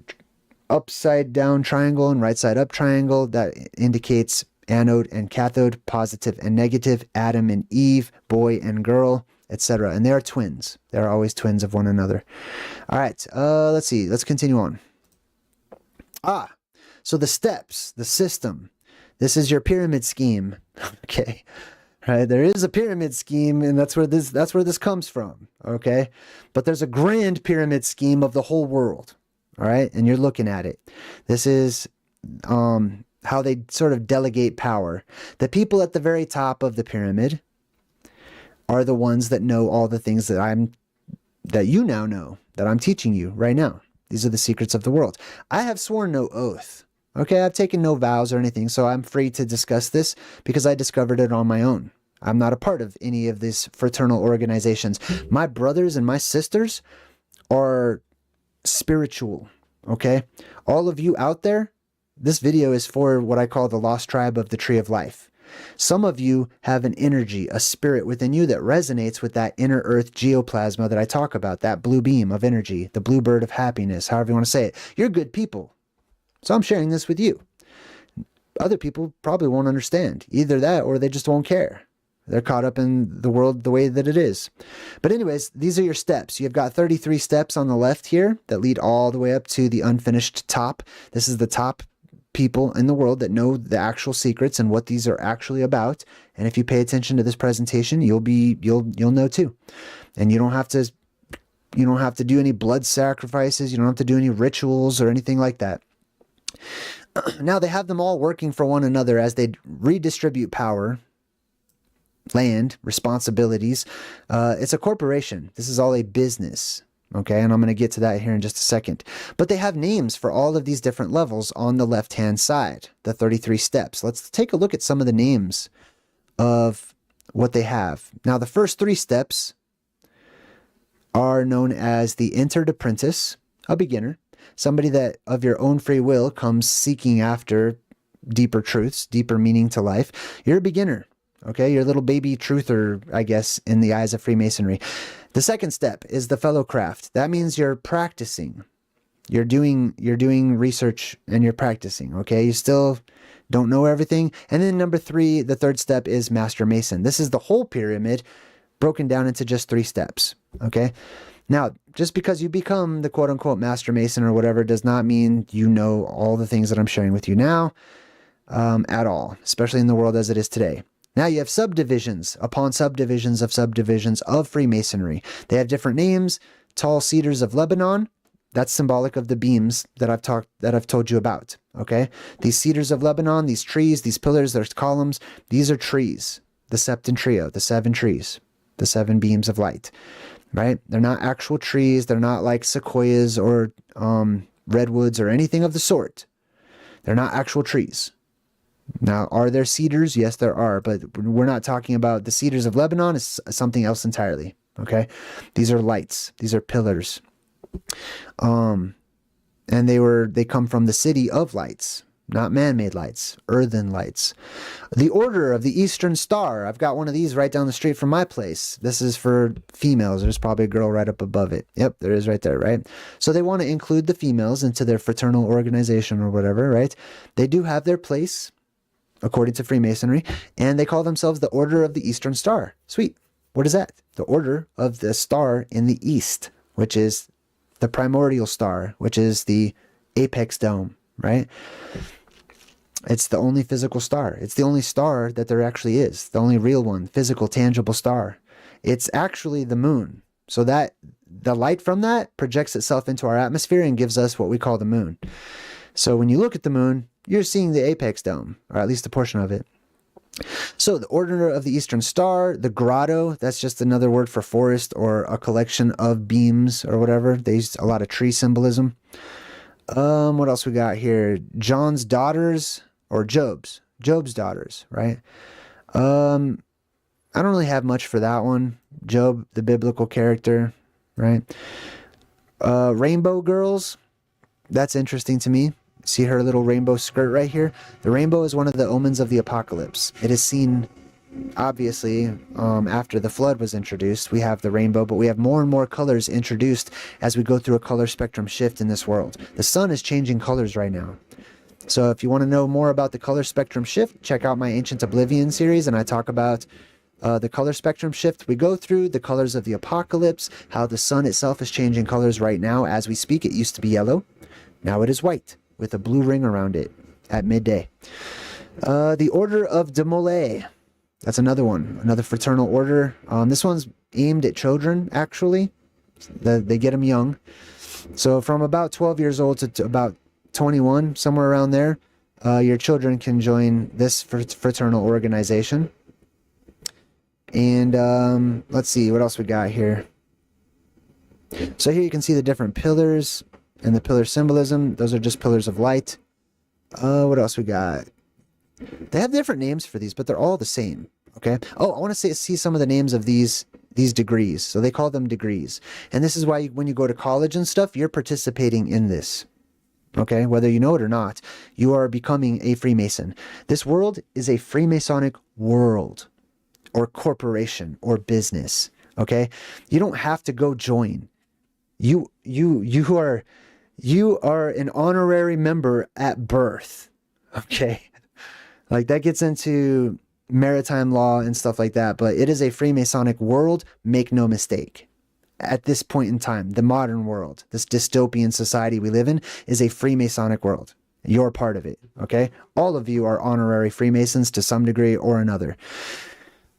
Speaker 1: upside down triangle and right side up triangle. That indicates anode and cathode, positive and negative, Adam and Eve, boy and girl, etc. And they are twins. They're always twins of one another. All right, let's see. Let's continue on. So the steps, the system. This is your pyramid scheme. Okay. Right? There is a pyramid scheme, and that's where this comes from. Okay. But there's a grand pyramid scheme of the whole world. All right. And you're looking at it. This is how they sort of delegate power. The people at the very top of the pyramid are the ones that know all the things that you now know, that I'm teaching you right now. These are the secrets of the world. I have sworn no oath. Okay, I've taken no vows or anything, so I'm free to discuss this because I discovered it on my own. I'm not a part of any of these fraternal organizations. My brothers and my sisters are spiritual, okay? All of you out there, this video is for what I call the lost tribe of the tree of life. Some of you have an energy, a spirit within you that resonates with that inner earth geoplasma that I talk about, that blue beam of energy, the blue bird of happiness, however you want to say it. You're good people. So I'm sharing this with you. Other people probably won't understand. Either that or they just won't care. They're caught up in the world the way that it is. But anyways, these are your steps. You've got 33 steps on the left here that lead all the way up to the unfinished top. This is the top people in the world that know the actual secrets and what these are actually about. And if you pay attention to this presentation, you'll know too. And you don't have to do any blood sacrifices. You don't have to do any rituals or anything like that. Now they have them all working for one another as they redistribute power, land, responsibilities. It's a corporation. This is all a business. Okay, and I'm going to get to that here in just a second. But they have names for all of these different levels on the left-hand side, the 33 steps. Let's take a look at some of the names of what they have. Now, the first 3 steps are known as the entered apprentice, a beginner, somebody that of your own free will comes seeking after deeper truths, deeper meaning to life. You're a beginner. Okay, you're a little baby truther, I guess, in the eyes of Freemasonry. The second step is the fellow craft. That means you're practicing. You're doing research and you're practicing. Okay, you still don't know everything. And then number 3, the third step is Master Mason. This is the whole pyramid broken down into just 3 steps. Okay, now just because you become the quote unquote Master Mason or whatever does not mean you know all the things that I'm sharing with you now at all, especially in the world as it is today. Now you have subdivisions upon subdivisions of Freemasonry. They have different names. Tall cedars of Lebanon. That's symbolic of the beams that I've told you about. Okay, these cedars of Lebanon, these trees, these pillars, there's columns. These are trees. The Septon Trio, the 7 trees, the 7 beams of light. Right? They're not actual trees. They're not like sequoias or redwoods or anything of the sort. They're not actual trees. Now, are there cedars? Yes, there are, but we're not talking about the cedars of Lebanon. It's something else entirely, okay? These are lights. These are pillars. And they come from the city of lights, not man-made lights, earthen lights. The Order of the Eastern Star. I've got one of these right down the street from my place. This is for females. There's probably a girl right up above it. Yep, there is right there, right? So they want to include the females into their fraternal organization or whatever, right? They do have their place, according to Freemasonry, and they call themselves the Order of the Eastern Star. Sweet. What is that? The Order of the Star in the East, which is the primordial star, which is the apex dome, right? It's the only physical star. It's the only star that there actually is. The only real one, physical, tangible star. It's actually the moon. So that the light from that projects itself into our atmosphere and gives us what we call the moon. So when you look at the moon, you're seeing the apex dome, or at least a portion of it. So the Order of the Eastern Star, the grotto, that's just another word for forest or a collection of beams or whatever. They use a lot of tree symbolism. What else we got here? John's daughters, or Job's daughters, right? I don't really have much for that one. Job, the biblical character, right? Rainbow girls, that's interesting to me. See her little rainbow skirt right here? The rainbow is one of the omens of the apocalypse. It is seen, obviously, after the flood was introduced. We have the rainbow, but we have more and more colors introduced as we go through a color spectrum shift in this world. The sun is changing colors right now. So if you want to know more about the color spectrum shift, check out my Ancient Oblivion series, and I talk about the color spectrum shift. We go through the colors of the apocalypse, how the sun itself is changing colors right now as we speak. It used to be yellow. Now it is white, with a blue ring around it at midday. The Order of Demolay. That's another one, another fraternal order. This one's aimed at children, actually. They get them young. So from about 12 years old to about 21, somewhere around there, your children can join this fraternal organization. And let's see, what else we got here? So here you can see the different pillars and the pillar symbolism. Those are just pillars of light. What else we got? They have different names for these, but they're all the same. Okay. Oh, I want to see some of the names of these degrees. So they call them degrees. And this is why when you go to college and stuff, you're participating in this. Okay. Whether you know it or not, you are becoming a Freemason. This world is a Freemasonic world or corporation or business. Okay. You don't have to go join. You are an honorary member at birth. Okay. Like that gets into maritime law and stuff like that, but it is a Freemasonic world. Make no mistake. At this point in time, the modern world, this dystopian society we live in, is a Freemasonic world. You're part of it. Okay. All of you are honorary Freemasons to some degree or another.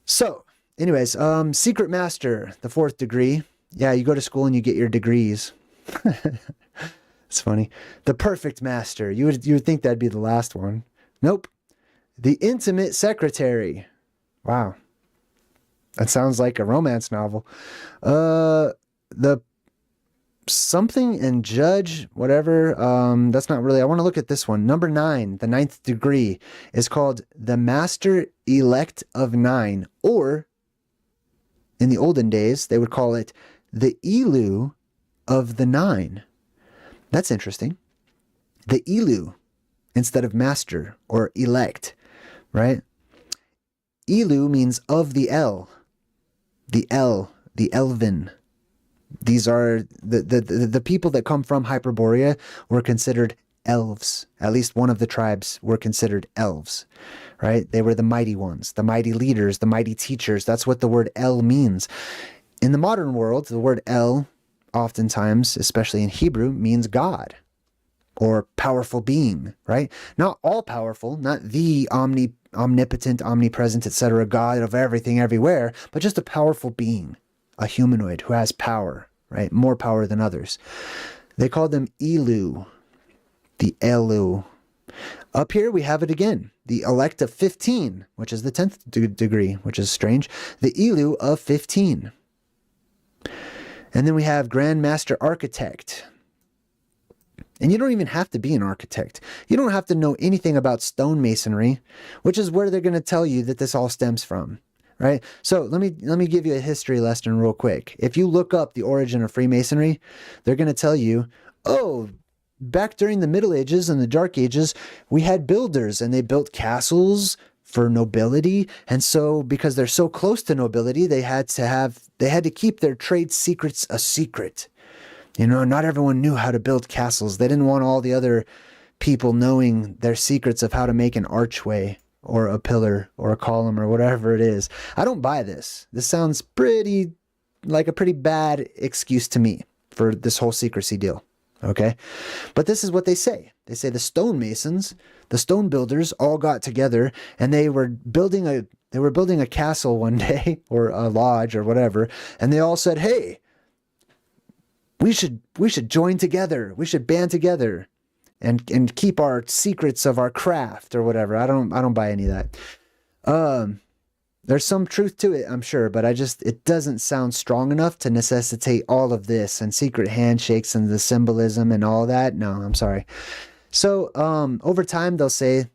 Speaker 1: So anyways, Secret Master, the 4th degree. Yeah. You go to school and you get your degrees. It's funny. The Perfect Master. You would think that'd be the last one. Nope. The Intimate Secretary. Wow. That sounds like a romance novel. The Something and Judge, whatever. That's not really. I want to look at this one. Number 9, the 9th degree, is called the Master Elect of 9, or in the olden days, they would call it the Elu of the 9. That's interesting. The Elu instead of master or elect, right? Elu means of the El. The El, the Elven. These are the people that come from Hyperborea were considered elves. At least one of the tribes were considered elves, right? They were the mighty ones, the mighty leaders, the mighty teachers. That's what the word El means. In the modern world, the word El, oftentimes, especially in Hebrew, means God or powerful being, right? Not all powerful, not the omnipotent, omnipresent, etc., God of everything, everywhere, but just a powerful being, a humanoid who has power, right? More power than others. They called them Elu, the Elu. Up here we have it again, the elect of 15, which is the 10th degree, which is strange. The Elu of 15. And then we have Grand Master Architect. And you don't even have to be an architect. You don't have to know anything about stonemasonry, which is where they're going to tell you that this all stems from, right? So let me give you a history lesson real quick. If you look up the origin of Freemasonry, they're going to tell you, oh, back during the Middle Ages and the Dark Ages, we had builders, and they built castles for nobility. And so because they're so close to nobility, they had to keep their trade secrets a secret. You know, not everyone knew how to build castles. They didn't want all the other people knowing their secrets of how to make an archway or a pillar or a column or whatever it is. I don't buy this. This sounds like a pretty bad excuse to me for this whole secrecy deal. Okay. But this is what they say. They say the stonemasons, the stone builders all got together, and they were building a castle one day, or a lodge or whatever. And they all said, hey, we should join together. We should band together and keep our secrets of our craft or whatever. I don't buy any of that. There's some truth to it, I'm sure, but it doesn't sound strong enough to necessitate all of this and secret handshakes and the symbolism and all that. No, I'm sorry. So, over time, they'll say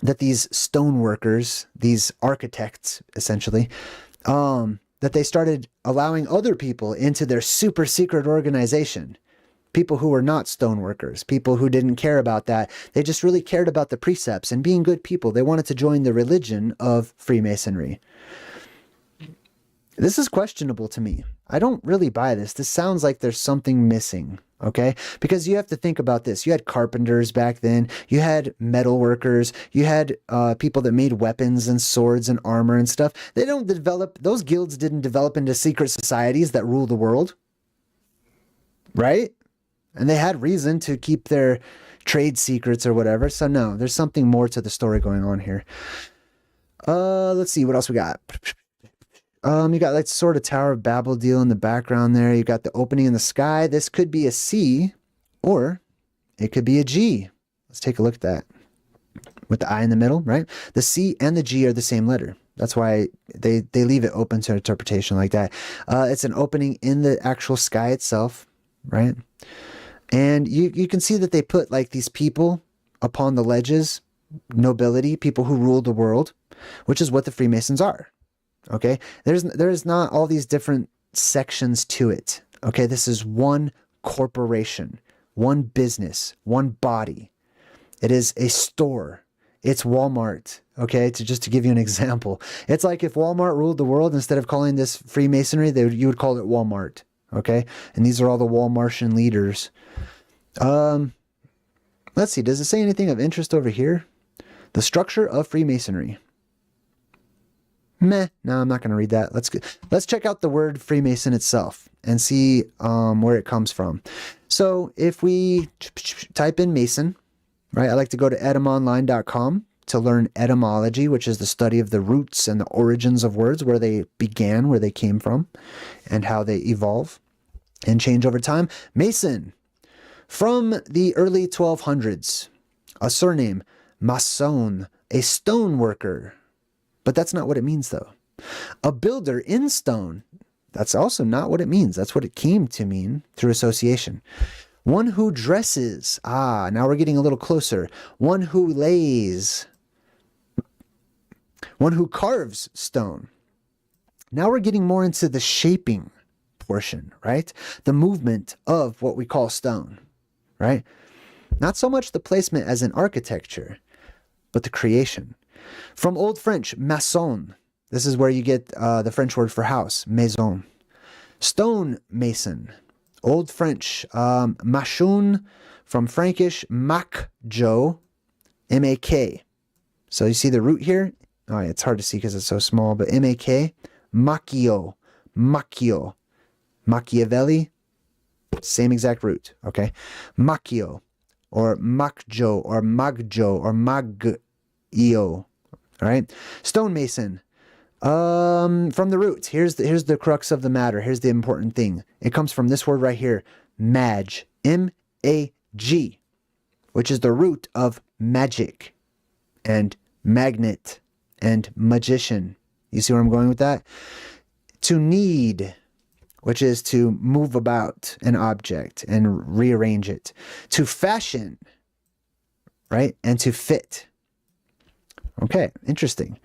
Speaker 1: that these stone workers, these architects, essentially, that they started allowing other people into their super secret organization. People who were not stone workers, people who didn't care about that. They just really cared about the precepts and being good people. They wanted to join the religion of Freemasonry. This is questionable to me. I don't really buy this. This sounds like there's something missing, okay? Because you have to think about this. You had carpenters back then. You had metal workers. You had people that made weapons and swords and armor and stuff. Those guilds didn't develop into secret societies that rule the world, right? And they had reason to keep their trade secrets or whatever. So no, there's something more to the story going on here. Let's see what else we got. You got like sort of Tower of Babel deal in the background there. You got the opening in the sky. This could be a C, or it could be a G. Let's take a look at that. With the I in the middle, right? The C and the G are the same letter. That's why they leave it open to interpretation like that. It's an opening in the actual sky itself, right? And you can see that they put like these people upon the ledges, nobility, people who ruled the world, which is what the Freemasons are. Okay, there's not all these different sections to it. Okay, this is one corporation, one business, one body. It is a store. It's Walmart. Okay, just to give you an example, it's like if Walmart ruled the world, instead of calling this Freemasonry, you would call it Walmart. Okay, and these are all the Walmartian leaders. Let's see. Does it say anything of interest over here? The structure of Freemasonry. Meh. No, I'm not going to read that. Let's check out the word Freemason etself and see where it comes from. So if we type in Mason, right? I like to go to etymonline.com to learn etymology, which is the study of the roots and the origins of words, where they began, where they came from, and how they evolve and change over time. Mason, from the early 1200s, a surname, maçon, a stone worker. But that's not what it means, though. A builder in stone, that's also not what it means. That's what it came to mean through association. One who dresses. Now we're getting a little closer. One who lays. One who carves stone. Now we're getting more into the shaping portion, right? The movement of what we call stone, right? Not so much the placement as in architecture, but the creation. From Old French, maçon. This is where you get the French word for house, maison. Stone mason. Old French, machon. From Frankish, makjo, M-A-K. So you see the root here? Oh, yeah, it's hard to see because it's so small, but M-A-K, macchio, macchio. Machiavelli, same exact root, okay? Macchio, or makjo, or magjo, or magio. All right, stonemason. From the roots, here's the crux of the matter. Here's the important thing. It comes from this word right here, mag, M-A-G, which is the root of magic and magnet and magician. You see where I'm going with that? To knead, which is to move about an object and rearrange it. To fashion, right? And to fit. Okay, interesting.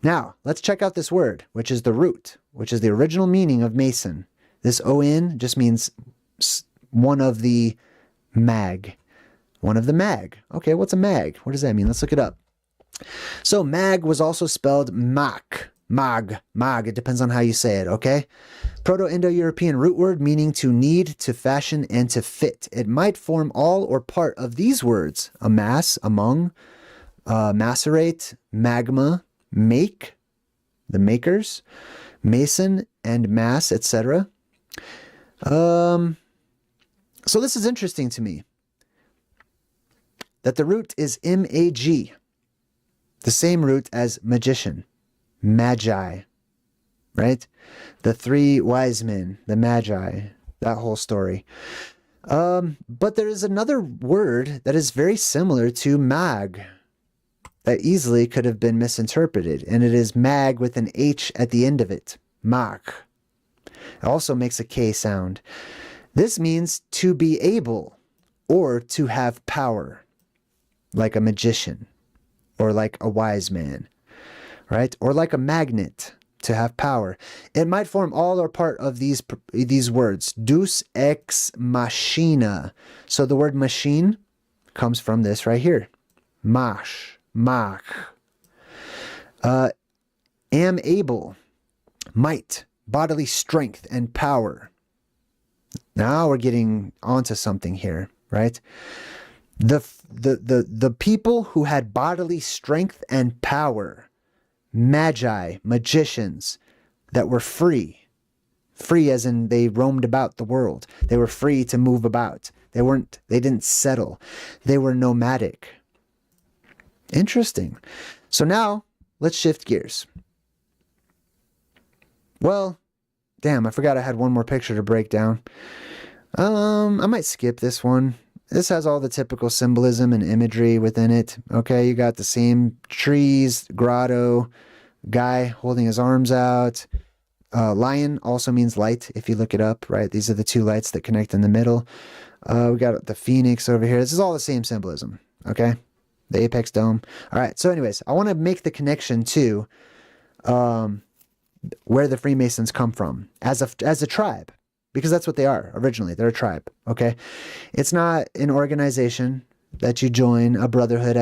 Speaker 1: Now, let's check out this word, which is the root, which is the original meaning of mason. This O-N just means one of the mag. One of the mag. Okay, what's a mag? What does that mean? Let's look it up. So mag was also spelled mak. Mag. Mag. It depends on how you say it, okay? Proto-Indo-European root word meaning to knead, to fashion, and to fit. It might form all or part of these words. Amass, among, macerate, magma, make, the makers, mason, and mass, etc. So this is interesting to me. That the root is M-A-G. The same root as magician. Magi. Right? The three wise men. The magi. That whole story. But there is another word that is very similar to mag. That easily could have been misinterpreted. And it is mag with an H at the end of it. Mag. It also makes a K sound. This means to be able or to have power. Like a magician. Or like a wise man. Right? Or like a magnet. To have power. It might form all or part of these words. Deus ex machina. So the word machine comes from this right here. Mash. Mach. Am able. Might. Bodily strength and power. Now we're getting onto something here, right? The people who had bodily strength and power, magi, magicians, that were free. Free as in they roamed about the world. They were free to move about. They didn't settle. They were nomadic. Interesting. So now let's shift gears. Well, damn, I forgot I had one more picture to break down. I might skip this one. This has all the typical symbolism and imagery within it. Okay, you got the same trees, grotto, guy holding his arms out. Lion also means light, if you look it up, right? These are the two lights that connect in the middle. We got the phoenix over here. This is all the same symbolism, okay? The apex dome. All right, so anyways, I want to make the connection to where the Freemasons come from as a tribe. Because that's what they are originally. They're a tribe, okay? It's not an organization that you join, a brotherhood,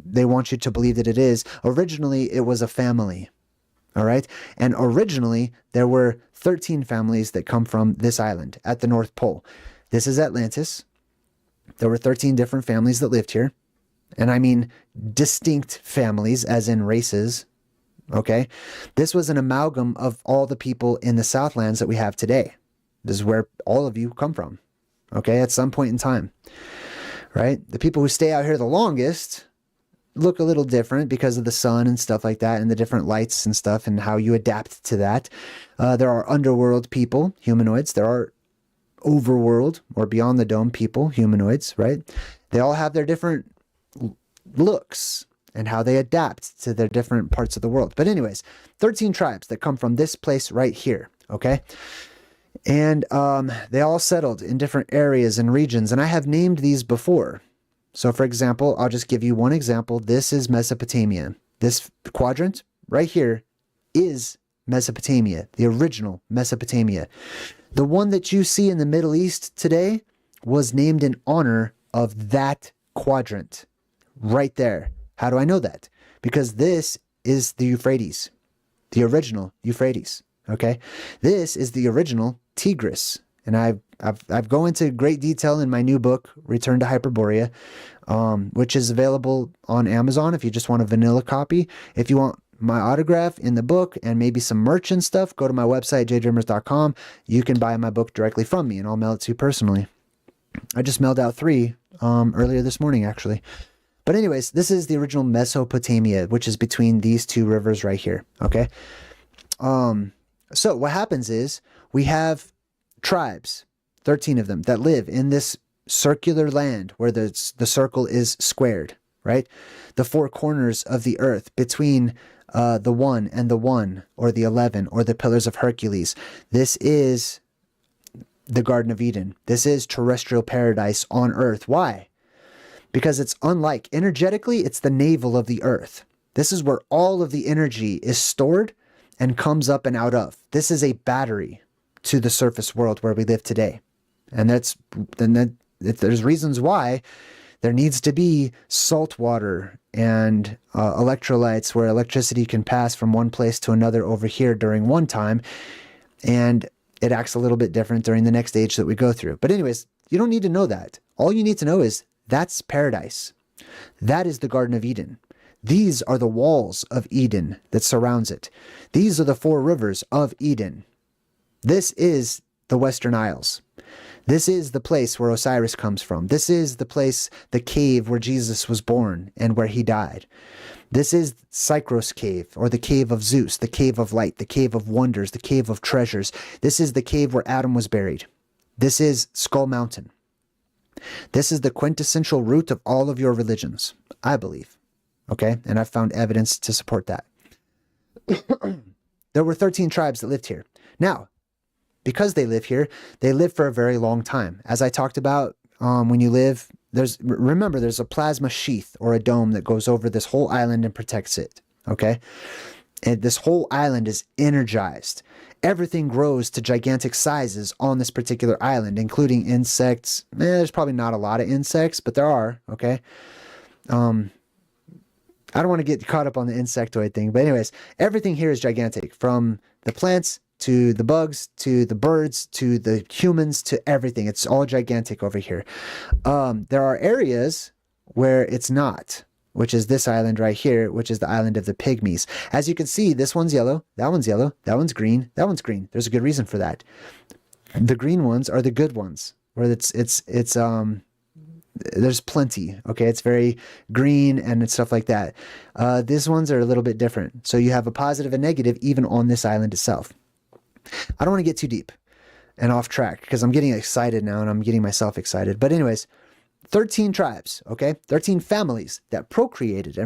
Speaker 1: they want you to believe that it is. Originally, it was a family, all right? And originally, there were 13 families that come from this island at the North Pole. This is Atlantis. There were 13 different families that lived here. And I mean distinct families, as in races, okay? This was an amalgam of all the people in the Southlands that we have today. This is where all of you come from, okay, at some point in time, right? The people who stay out here the longest look a little different because of the sun and stuff like that and the different lights and stuff and how you adapt to that. There are underworld people, humanoids. There are overworld or beyond the dome people, humanoids, right? They all have their different looks and how they adapt to their different parts of the world. But anyways, 13 tribes that come from this place right here, okay? And they all settled in different areas and regions, and I have named these before. So for example, I'll just give you one example. This is Mesopotamia. This quadrant right here is Mesopotamia, the original Mesopotamia. The one that you see in the Middle East today was named in honor of that quadrant right there. How do I know that? Because this is the Euphrates, the original Euphrates. Okay, this is the original Tigris, and I've go into great detail in my new book, Return to Hyperborea, which is available on Amazon if you just want a vanilla copy. If you want my autograph in the book and maybe some merch and stuff, go to my website, JayDreamerZ.com. You can buy my book directly from me, and I'll mail it to you personally. I just mailed out 3 earlier this morning, actually. But anyways, this is the original Mesopotamia, which is between these two rivers right here. Okay. So what happens is we have tribes, 13 of them, that live in this circular land where the circle is squared, right? The 4 corners of the earth between the 1 and the 1, or the 11, or the pillars of Hercules. This is the Garden of Eden. This is terrestrial paradise on earth. Why? Because it's unlike, energetically, it's the navel of the earth. This is where all of the energy is stored and comes up and out of. This is a battery to the surface world where we live today. And there's reasons why there needs to be salt water and electrolytes where electricity can pass from one place to another over here during one time, and it acts a little bit different during the next age that we go through. But anyways, you don't need to know that. All you need to know is that's paradise. That is the Garden of Eden. These are the walls of Eden that surrounds it. These are the 4 rivers of Eden. This is the Western Isles. This is the place where Osiris comes from. This is the place, the cave where Jesus was born and where he died. This is Cycros Cave, or the Cave of Zeus, the Cave of Light, the Cave of Wonders, the Cave of Treasures. This is the cave where Adam was buried. This is Skull Mountain. This is the quintessential root of all of your religions, I believe. Okay? And I've found evidence to support that. There were 13 tribes that lived here. Now, because they live here, they live for a very long time. As I talked about, when you live, remember, there's a plasma sheath or a dome that goes over this whole island and protects it. Okay? And this whole island is energized. Everything grows to gigantic sizes on this particular island, including insects. There's probably not a lot of insects, but there are. Okay? I don't want to get caught up on the insectoid thing, but anyways, everything here is gigantic, from the plants to the bugs, to the birds, to the humans, to everything. It's all gigantic over here. There are areas where it's not, which is this island right here, which is the island of the pygmies. As you can see, this one's yellow, that one's green, that one's green. There's a good reason for that. The green ones are the good ones, where there's plenty. Okay, it's very green and stuff like that. These ones are a little bit different. So you have a positive and negative even on this island itself. I don't want to get too deep and off track because I'm getting excited now and I'm getting myself excited. But anyways, 13 tribes, okay? 13 families that procreated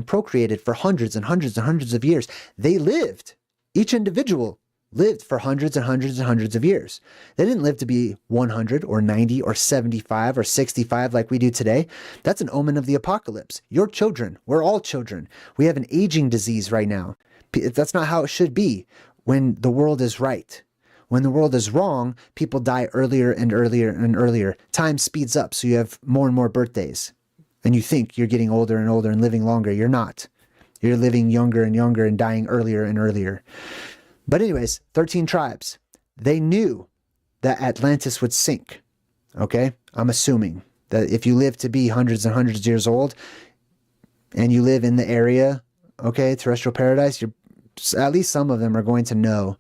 Speaker 1: for hundreds and hundreds and hundreds of years. They lived. Each individual lived for hundreds and hundreds and hundreds of years. They didn't live to be 100 or 90 or 75 or 65 like we do today. That's an omen of the apocalypse. Your children, we're all children. We have an aging disease right now. That's not how it should be when the world is right. When the world is wrong, people die earlier and earlier and earlier. Time speeds up, so you have more and more birthdays. And you think you're getting older and older and living longer. You're not. You're living younger and younger and dying earlier and earlier. But anyways, 13 tribes. They knew that Atlantis would sink. Okay? I'm assuming that if you live to be hundreds and hundreds of years old and you live in the area, okay, terrestrial paradise, at least some of them are going to know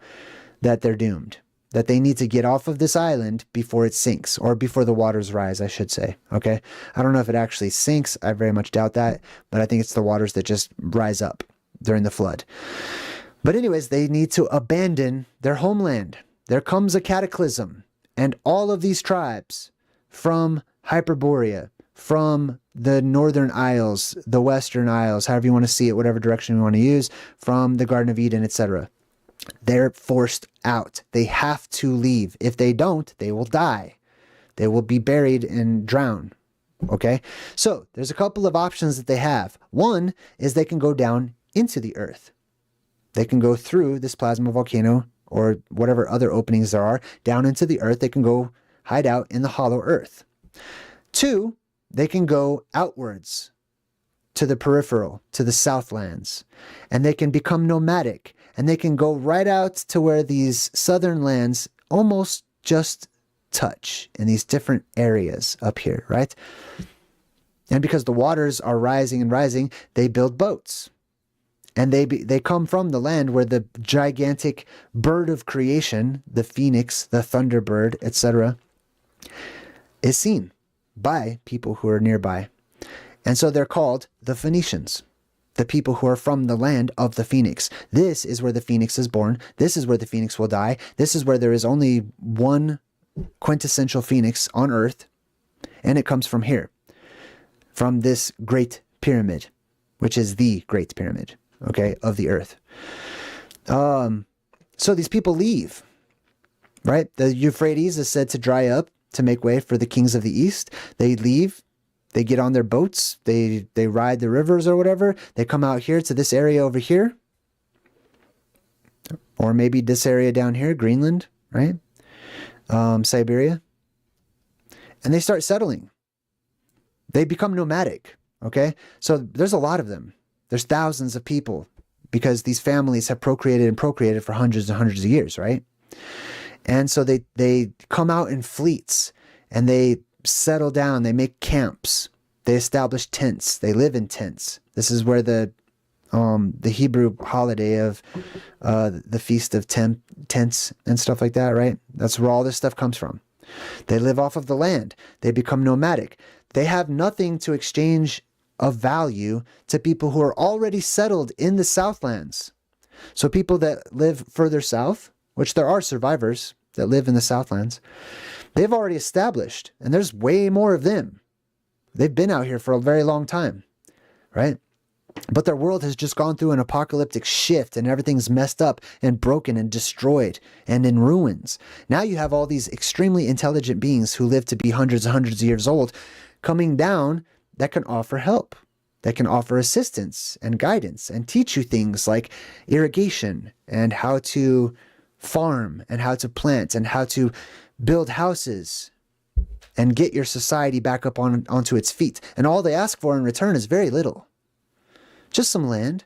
Speaker 1: that they're doomed, that they need to get off of this island before it sinks, or before the waters rise, I should say. Okay? I don't know if it actually sinks. I very much doubt that, but I think it's the waters that just rise up during the flood. But anyways, they need to abandon their homeland. There comes a cataclysm, and all of these tribes from Hyperborea, from the Northern Isles, the Western Isles, however you want to see it, whatever direction you want to use, from the Garden of Eden, etc., they're forced out. They have to leave. If they don't, they will die. They will be buried and drown. Okay? So there's a couple of options that they have. One is they can go down into the earth. They can go through this plasma volcano or whatever other openings there are down into the earth. They can go hide out in the hollow earth. Two, they can go outwards to the peripheral, to the southlands, and they can become nomadic, and they can go right out to where these southern lands almost just touch in these different areas up here, right? And because the waters are rising and rising, they build boats. And they come from the land where the gigantic bird of creation, the phoenix, the thunderbird, etc., is seen by people who are nearby. And so they're called the Phoenicians, the people who are from the land of the phoenix. This is where the phoenix is born. This is where the phoenix will die. This is where there is only one quintessential phoenix on earth, and it comes from here, from this great pyramid, which is the great pyramid, okay, of the earth. So these people leave, right? The Euphrates is said to dry up to make way for the kings of the east. They leave. They get on their boats. They ride the rivers or whatever. They come out here to this area over here. Or maybe this area down here, Greenland, right? Siberia. And they start settling. They become nomadic, okay? So there's a lot of them. There's thousands of people because these families have procreated and procreated for hundreds and hundreds of years, right? And so they come out in fleets and they settle down, they make camps, they establish tents, they live in tents. This is where the Hebrew holiday of the Feast of Tents and stuff like that, right? That's where all this stuff comes from. They live off of the land. They become nomadic. They have nothing to exchange of value to people who are already settled in the Southlands. So people that live further south, which there are survivors that live in the Southlands, they've already established, and there's way more of them. They've been out here for a very long time, right? But their world has just gone through an apocalyptic shift and everything's messed up and broken and destroyed and in ruins. Now you have all these extremely intelligent beings who live to be hundreds and hundreds of years old coming down that can offer help, that can offer assistance and guidance and teach you things like irrigation and how to farm and how to plant and how to build houses and get your society back up onto its feet. And all they ask for in return is very little. Just some land,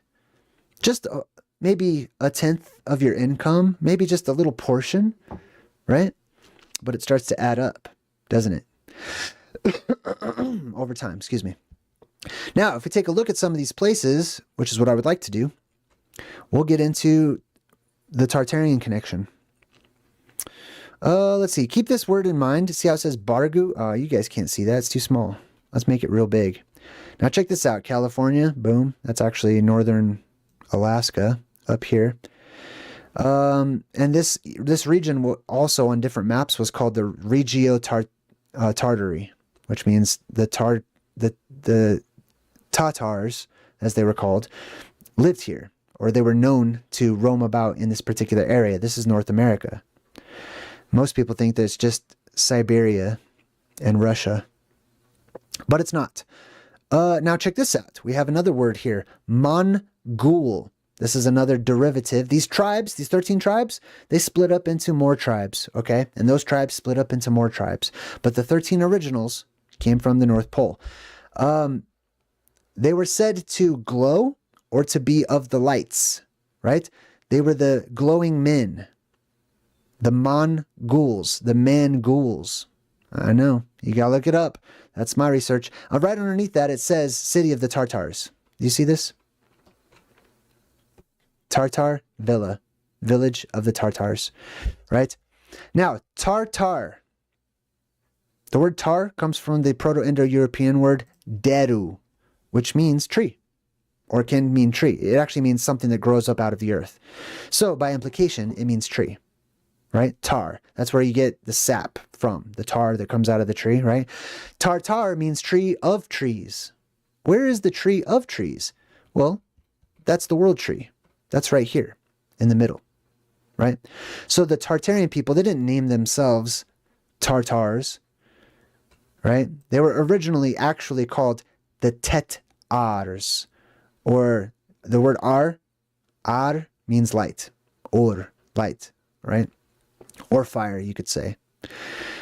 Speaker 1: just maybe a tenth of your income, maybe just a little portion, right? But it starts to add up, doesn't it? Over time, excuse me. Now, if we take a look at some of these places, which is what I would like to do, we'll get into the Tartarian connection. Let's see. Keep this word in mind. See how it says Bargu? You guys can't see that. It's too small. Let's make it real big. Now check this out. California, boom. That's actually northern Alaska up here. And this region also on different maps was called the Regio Tartary, which means the Tatars, as they were called, lived here, or they were known to roam about in this particular area. This is North America. Most people think that it's just Siberia and Russia, but it's not. Now check this out. We have another word here, Mongol. This is another derivative. These tribes, these 13 tribes, they split up into more tribes, okay? And those tribes split up into more tribes. But the 13 originals came from the North Pole. They were said to glow or to be of the lights, right? They were the glowing men, the Mongols, the Man-ghouls. I know, you gotta look it up. That's my research. Right underneath that, it says City of the Tartars. Do you see this? Tartar Villa, Village of the Tartars, right? Now, Tartar. The word tar comes from the Proto-Indo-European word deru, which means tree, or can mean tree. It actually means something that grows up out of the earth. So, by implication, it means tree. Right? Tar. That's where you get the sap from, the tar that comes out of the tree, right? Tartar means tree of trees. Where is the tree of trees? Well, that's the world tree. That's right here in the middle, right? So the Tartarian people, they didn't name themselves Tartars, right? They were originally actually called the Tetars, or the word ar means light, or light, right? Or fire, you could say.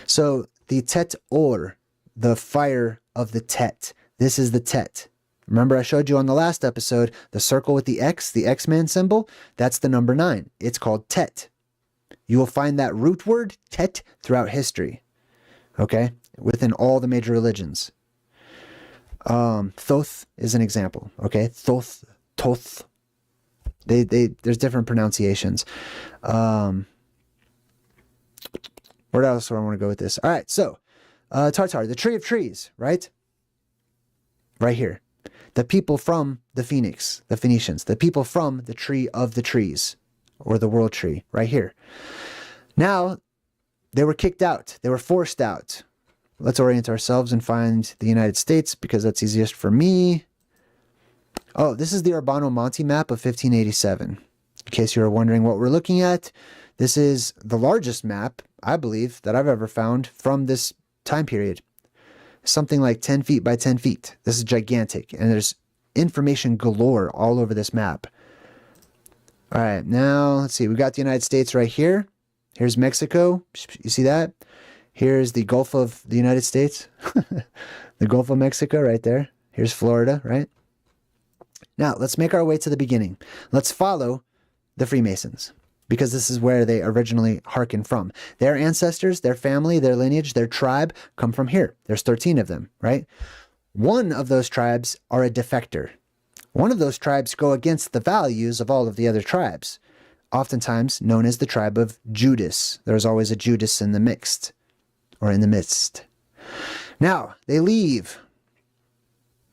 Speaker 1: So the Tet Or, the fire of the Tet. This is the Tet. Remember I showed you on the last episode, the circle with the X-Man symbol? That's the number 9. It's called Tet. You will find that root word, Tet, throughout history. Okay? Within all the major religions. Thoth is an example. Okay? Thoth, Toth. There's different pronunciations. Where else do I want to go with this? All right, so Tartar, the tree of trees, right? Right here. The people from the Phoenix, the Phoenicians, the people from the tree of the trees, or the world tree, right here. Now, they were kicked out. They were forced out. Let's orient ourselves and find the United States, because that's easiest for me. Oh, this is the Urbano Monte map of 1587. In case you're wondering what we're looking at, this is the largest map, I believe, that I've ever found from this time period. Something like 10 feet by 10 feet. This is gigantic, and there's information galore all over this map. All right, now, let's see. We got the United States right here. Here's Mexico. You see that? Here's the Gulf of the United States, the Gulf of Mexico right there. Here's Florida, right? Now, let's make our way to the beginning. Let's follow the Freemasons, because this is where they originally hearken from. Their ancestors, their family, their lineage, their tribe come from here. There's 13 of them, right? One of those tribes are a defector. One of those tribes go against the values of all of the other tribes, oftentimes known as the tribe of Judas. There's always a Judas in the mixed, or in the midst. Now, they leave.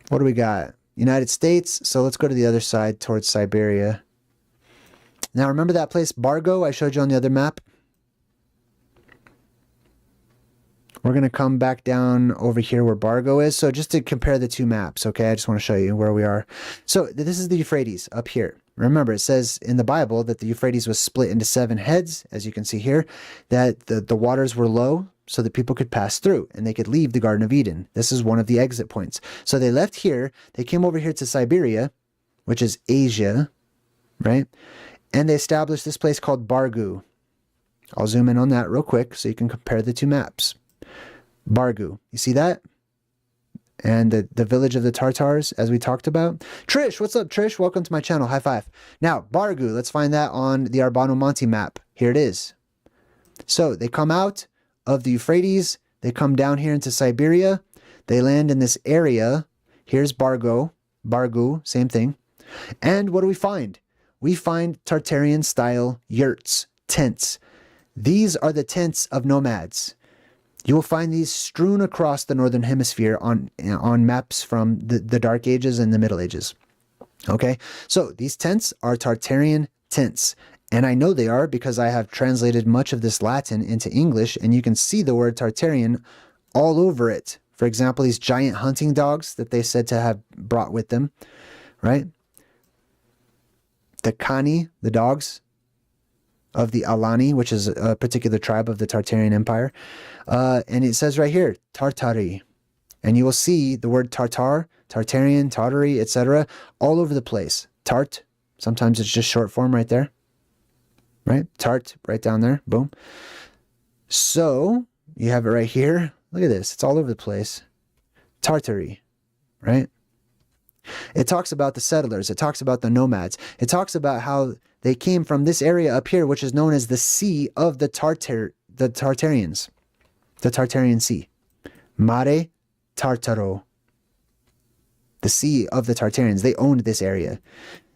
Speaker 1: What do we got? United States. So let's go to the other side towards Siberia. Now, remember that place, Bargo, I showed you on the other map? We're going to come back down over here where Bargo is. So just to compare the two maps, okay? I just want to show you where we are. So this is the Euphrates up here. Remember, it says in the Bible that the Euphrates was split into 7 heads, as you can see here, that the waters were low so that people could pass through and they could leave the Garden of Eden. This is one of the exit points. So they left here. They came over here to Siberia, which is Asia, right? And they established this place called Bargu. I'll zoom in on that real quick so you can compare the two maps. Bargu. You see that? And the village of the Tartars, as we talked about. Trish, what's up, Trish? Welcome to my channel. High five. Now, Bargu, let's find that on the Arbano Monte map. Here it is. So they come out of the Euphrates. They come down here into Siberia. They land in this area. Here's Bargu, same thing. And what do we find? We find Tartarian-style yurts, tents. These are the tents of nomads. You will find these strewn across the Northern Hemisphere on maps from the Dark Ages and the Middle Ages. Okay, so these tents are Tartarian tents. And I know they are because I have translated much of this Latin into English, and you can see the word Tartarian all over it. For example, these giant hunting dogs that they said to have brought with them, right? The Kani, the dogs of the Alani, which is a particular tribe of the Tartarian Empire. And it says right here, Tartari. And you will see the word Tartar, Tartarian, Tartary, etc. all over the place. Tart, sometimes it's just short form right there. Right? Tart, right down there. Boom. So, you have it right here. Look at this. It's all over the place. Tartary, right? It talks about the settlers. It talks about the nomads. It talks about how they came from this area up here, which is known as the Sea of the Tartarians. The Tartarian Sea. Mare Tartaro. The Sea of the Tartarians. They owned this area.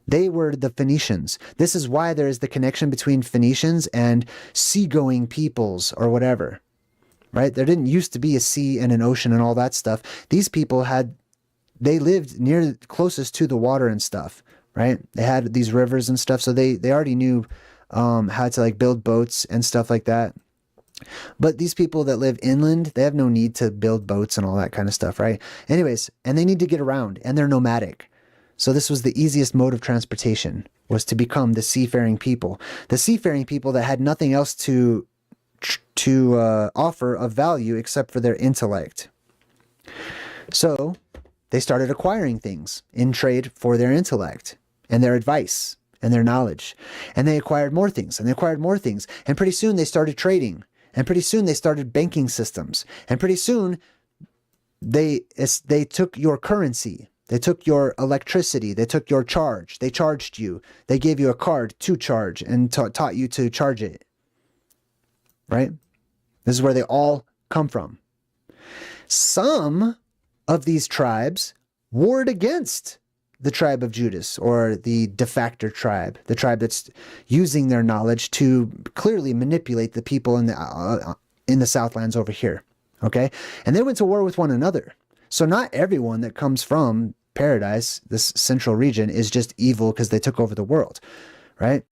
Speaker 1: They were the Phoenicians. This is why there is the connection between Phoenicians and seagoing peoples or whatever. Right? There didn't used to be a sea and an ocean and all that stuff. These people they lived near closest to the water and stuff, right? They had these rivers and stuff, so they already knew how to like build boats and stuff like that. But these people that live inland, they have no need to build boats and all that kind of stuff, right? Anyways, and they need to get around, and they're nomadic. So this was the easiest mode of transportation, was to become the seafaring people. The seafaring people that had nothing else to offer of value except for their intellect. So they started acquiring things in trade for their intellect and their advice and their knowledge. And they acquired more things and they acquired more things. And pretty soon they started trading. And pretty soon they started banking systems. And pretty soon they took your currency. They took your electricity. They took your charge. They charged you. They gave you a card to charge and taught you to charge it. Right? This is where they all come from. Some of these tribes warred against the tribe of Judas, or the defector tribe, the tribe that's using their knowledge to clearly manipulate the people in the Southlands over here. Okay? And they went to war with one another. So not everyone that comes from paradise, this central region, is just evil because they took over the world, right?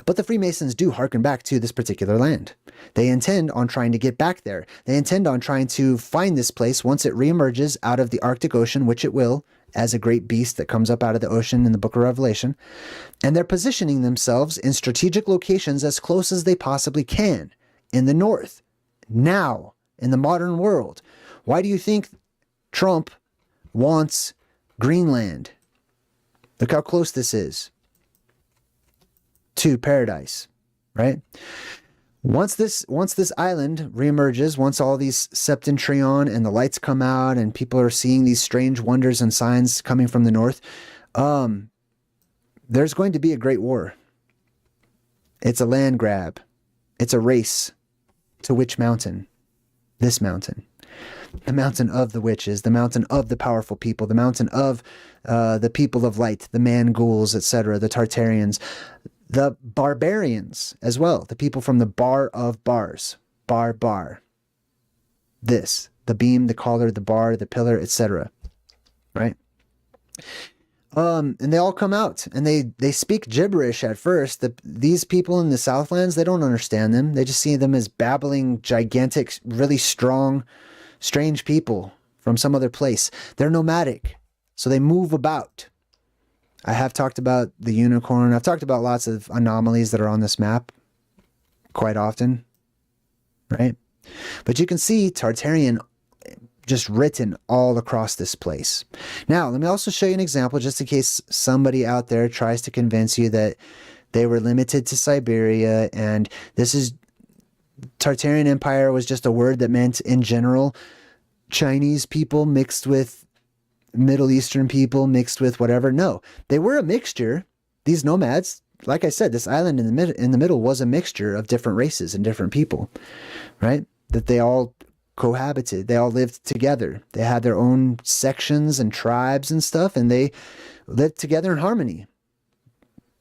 Speaker 1: But the Freemasons do hearken back to this particular land. They intend on trying to get back there. They intend on trying to find this place once it reemerges out of the Arctic Ocean, which it will, as a great beast that comes up out of the ocean in the book of Revelation. And they're positioning themselves in strategic locations as close as they possibly can in the north, now, in the modern world. Why do you think Trump wants Greenland? Look how close this is to paradise, right? Once this island reemerges, once all these septentrion and the lights come out and people are seeing these strange wonders and signs coming from the north, there's going to be a great war. It's a land grab. It's a race to which mountain? This mountain. The mountain of the witches, the mountain of the powerful people, the mountain of the people of light, the man-ghouls, etc., the Tartarians, the barbarians as well, the people from the bar of bars, bar. This, the beam, the collar, the bar, the pillar, etc., right? And they all come out and they speak gibberish at first. These people in the Southlands, they don't understand them. They just see them as babbling, gigantic, really strong, strange people from some other place. They're nomadic, so they move about. I have talked about the unicorn. I've talked about lots of anomalies that are on this map quite often, right? But you can see Tartarian just written all across this place. Now, let me also show you an example just in case somebody out there tries to convince you that they were limited to Siberia and this is Tartarian Empire was just a word that meant in general Chinese people mixed with Middle Eastern people mixed with whatever. No, they were a mixture. These nomads, like I said, this island in the middle was a mixture of different races and different people, right? That they all cohabited. They all lived together. They had their own sections and tribes and stuff, and they lived together in harmony,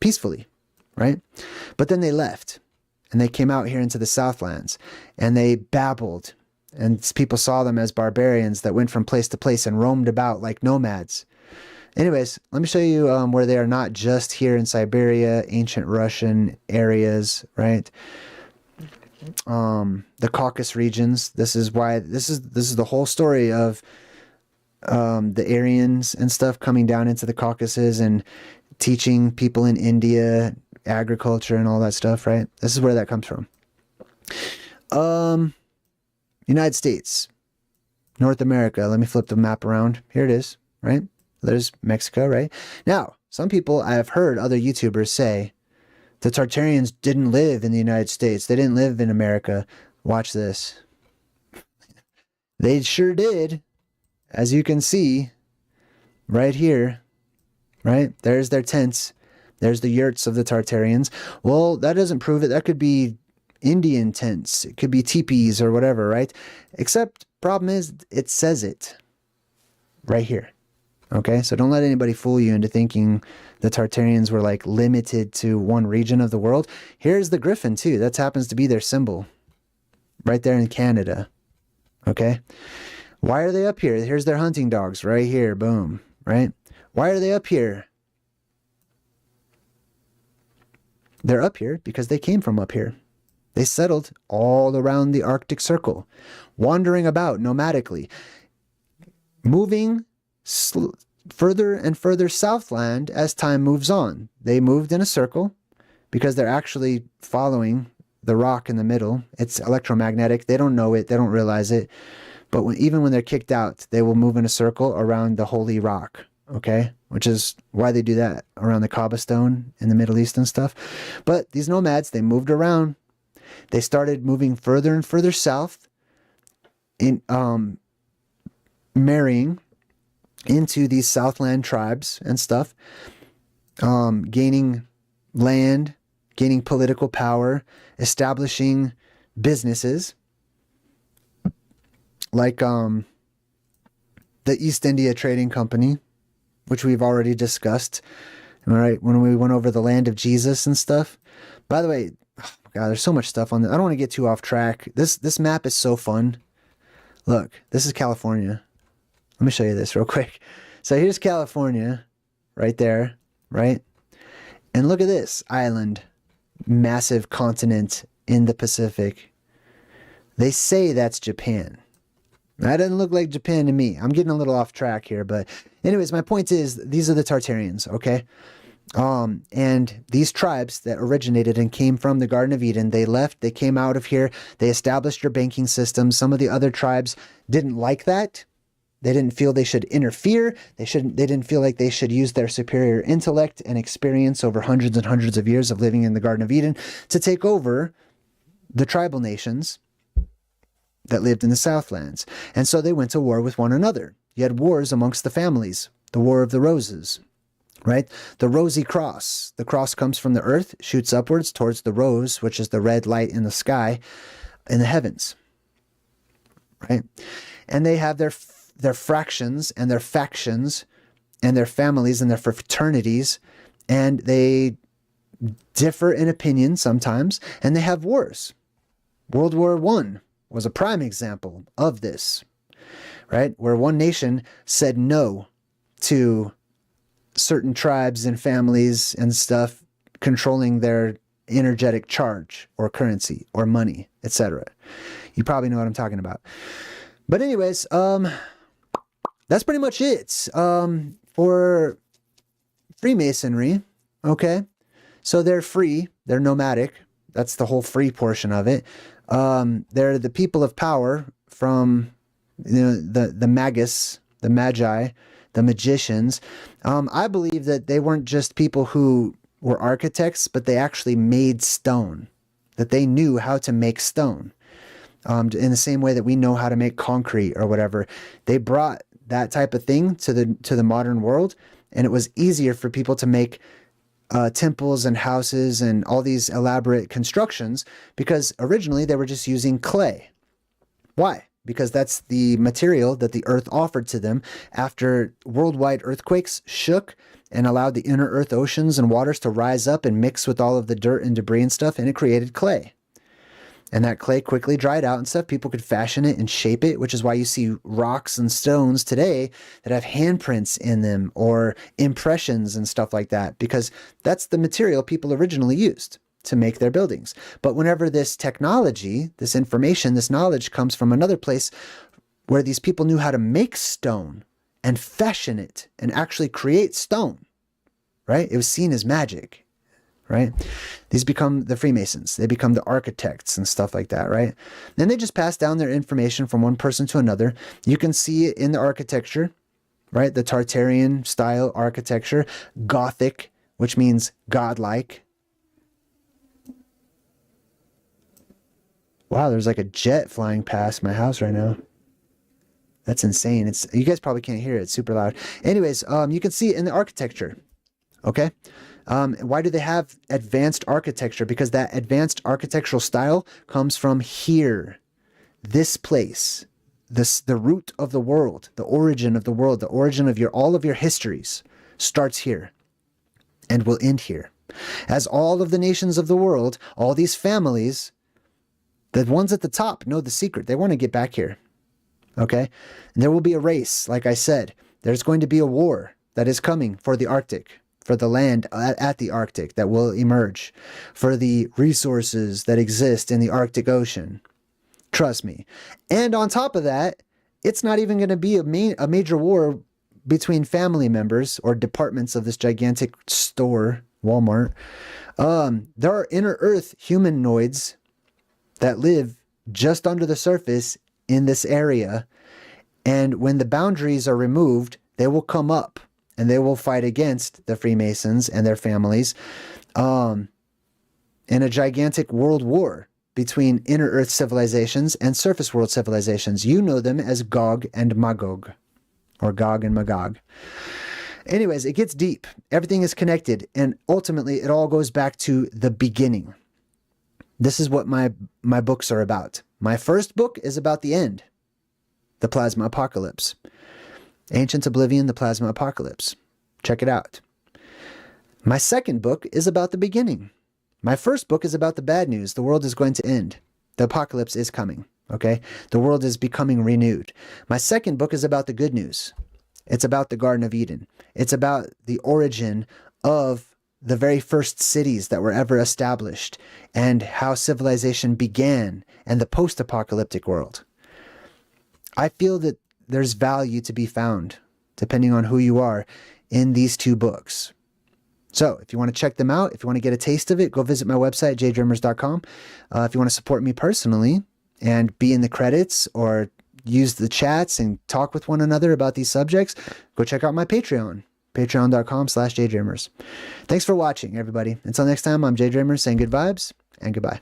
Speaker 1: peacefully, right? But then they left, and they came out here into the Southlands, and they babbled, and people saw them as barbarians that went from place to place and roamed about like nomads. Anyways, let me show you where they are not just here in Siberia, ancient Russian areas, right? The Caucasus regions. This is why this is the whole story of the Aryans and stuff coming down into the Caucasus and teaching people in India agriculture and all that stuff, right? This is where that comes from. United States, North America. Let me flip the map around. Here it is, right? There's Mexico, right? Now, some people, I have heard other YouTubers say the Tartarians didn't live in the United States. They didn't live in America. Watch this. They sure did. As you can see, right here, right? There's their tents. There's the yurts of the Tartarians. Well, that doesn't prove it. That could be Indian tents. It could be teepees or whatever, right? Except, problem is, it says it right here. Okay, so don't let anybody fool you into thinking the Tartarians were like limited to one region of the world. Here's the griffin too. That happens to be their symbol right there in Canada. Okay, why are they up here? Here's their hunting dogs right here. Boom, right? Why are they up here? They're up here because they came from up here. They settled all around the Arctic Circle, wandering about nomadically, moving further and further southland as time moves on. They moved in a circle because they're actually following the rock in the middle. It's electromagnetic. They don't know it. They don't realize it. But even when they're kicked out, they will move in a circle around the holy rock, okay? Which is why they do that around the Kaaba stone in the Middle East and stuff. But these nomads, they moved around. They started moving further and further south in marrying into these Southland tribes and stuff, gaining land, gaining political power, establishing businesses like the East India Trading Company, which we've already discussed, right? When we went over the land of Jesus and stuff. By the way, oh God, there's so much stuff on this. I don't want to get too off track. This map is so fun. Look, this is California. Let me show you this real quick. So here's California right there, right? And look at this island, massive continent in the Pacific. They say that's Japan. That doesn't look like Japan to me. I'm getting a little off track here, but anyways, my point is these are the Tartarians, okay? And these tribes that originated and came from the Garden of Eden, they left, they came out of here, they established your banking system. Some of the other tribes didn't like that. They didn't feel they should interfere. They didn't feel like they should use their superior intellect and experience over hundreds and hundreds of years of living in the Garden of Eden to take over the tribal nations that lived in the Southlands. And so they went to war with one another. You had wars amongst the families, the War of the Roses, right? The rosy cross. The cross comes from the earth, shoots upwards towards the rose, which is the red light in the sky, in the heavens, right? And they have their fractions and their factions and their families and their fraternities, and they differ in opinion sometimes, and they have wars. World War I was a prime example of this, right? Where one nation said no to certain tribes and families and stuff controlling their energetic charge or currency or money, etc. You probably know what I'm talking about. But anyways, that's pretty much it for Freemasonry, okay? So they're free, they're nomadic. That's the whole free portion of it. They're the people of power from, you know, the magus, the magi, the magicians. I believe that they weren't just people who were architects, but they actually made stone, that they knew how to make stone. In the same way that we know how to make concrete or whatever. They brought that type of thing to the modern world, and it was easier for people to make temples and houses and all these elaborate constructions, because originally they were just using clay. Why? Because that's the material that the earth offered to them after worldwide earthquakes shook and allowed the inner earth oceans and waters to rise up and mix with all of the dirt and debris and stuff, and it created clay. And that clay quickly dried out and stuff. People could fashion it and shape it, which is why you see rocks and stones today that have handprints in them or impressions and stuff like that, because that's the material people originally used to make their buildings. But whenever this technology, this information, this knowledge comes from another place where these people knew how to make stone and fashion it and actually create stone, right? It was seen as magic. Right? These become the Freemasons. They become the architects and stuff like that, right? Then they just pass down their information from one person to another. You can see it in the architecture, right? The Tartarian style architecture, Gothic, which means godlike. Wow, there's like a jet flying past my house right now. That's insane. You guys probably can't hear it. It's super loud. Anyways, you can see it in the architecture, okay? Why do they have advanced architecture? Because that advanced architectural style comes from here, this place, the root of the world, the origin of the world, the origin of all of your histories starts here and will end here. As all of the nations of the world, all these families, the ones at the top know the secret. They want to get back here, okay? And there will be a race, like I said. There's going to be a war that is coming for the Arctic, for the land at the Arctic that will emerge, for the resources that exist in the Arctic Ocean. Trust me. And on top of that, it's not even going to be a major war between family members or departments of this gigantic store, Walmart. There are inner earth humanoids that live just under the surface in this area. And when the boundaries are removed, they will come up. And they will fight against the Freemasons and their families in a gigantic world war between inner earth civilizations and surface world civilizations. You know them as Gog and Magog, or Gog and Magog. Anyways, it gets deep. Everything is connected, and ultimately it all goes back to the beginning. This is what my books are about. My first book is about the end, the Plasma Apocalypse. Ancient Oblivion, the Plasma Apocalypse. Check it out. My second book is about the beginning. My first book is about the bad news. The world is going to end. The apocalypse is coming, okay? The world is becoming renewed. My second book is about the good news. It's about the Garden of Eden. It's about the origin of the very first cities that were ever established and how civilization began and the post-apocalyptic world. I feel that there's value to be found, depending on who you are, in these two books. So if you want to check them out, if you want to get a taste of it, go visit my website, JayDreamerZ.com. If you want to support me personally and be in the credits or use the chats and talk with one another about these subjects, go check out my Patreon, patreon.com/JayDreamerZ. Thanks for watching, everybody. Until next time, I'm JayDreamerZ saying good vibes and goodbye.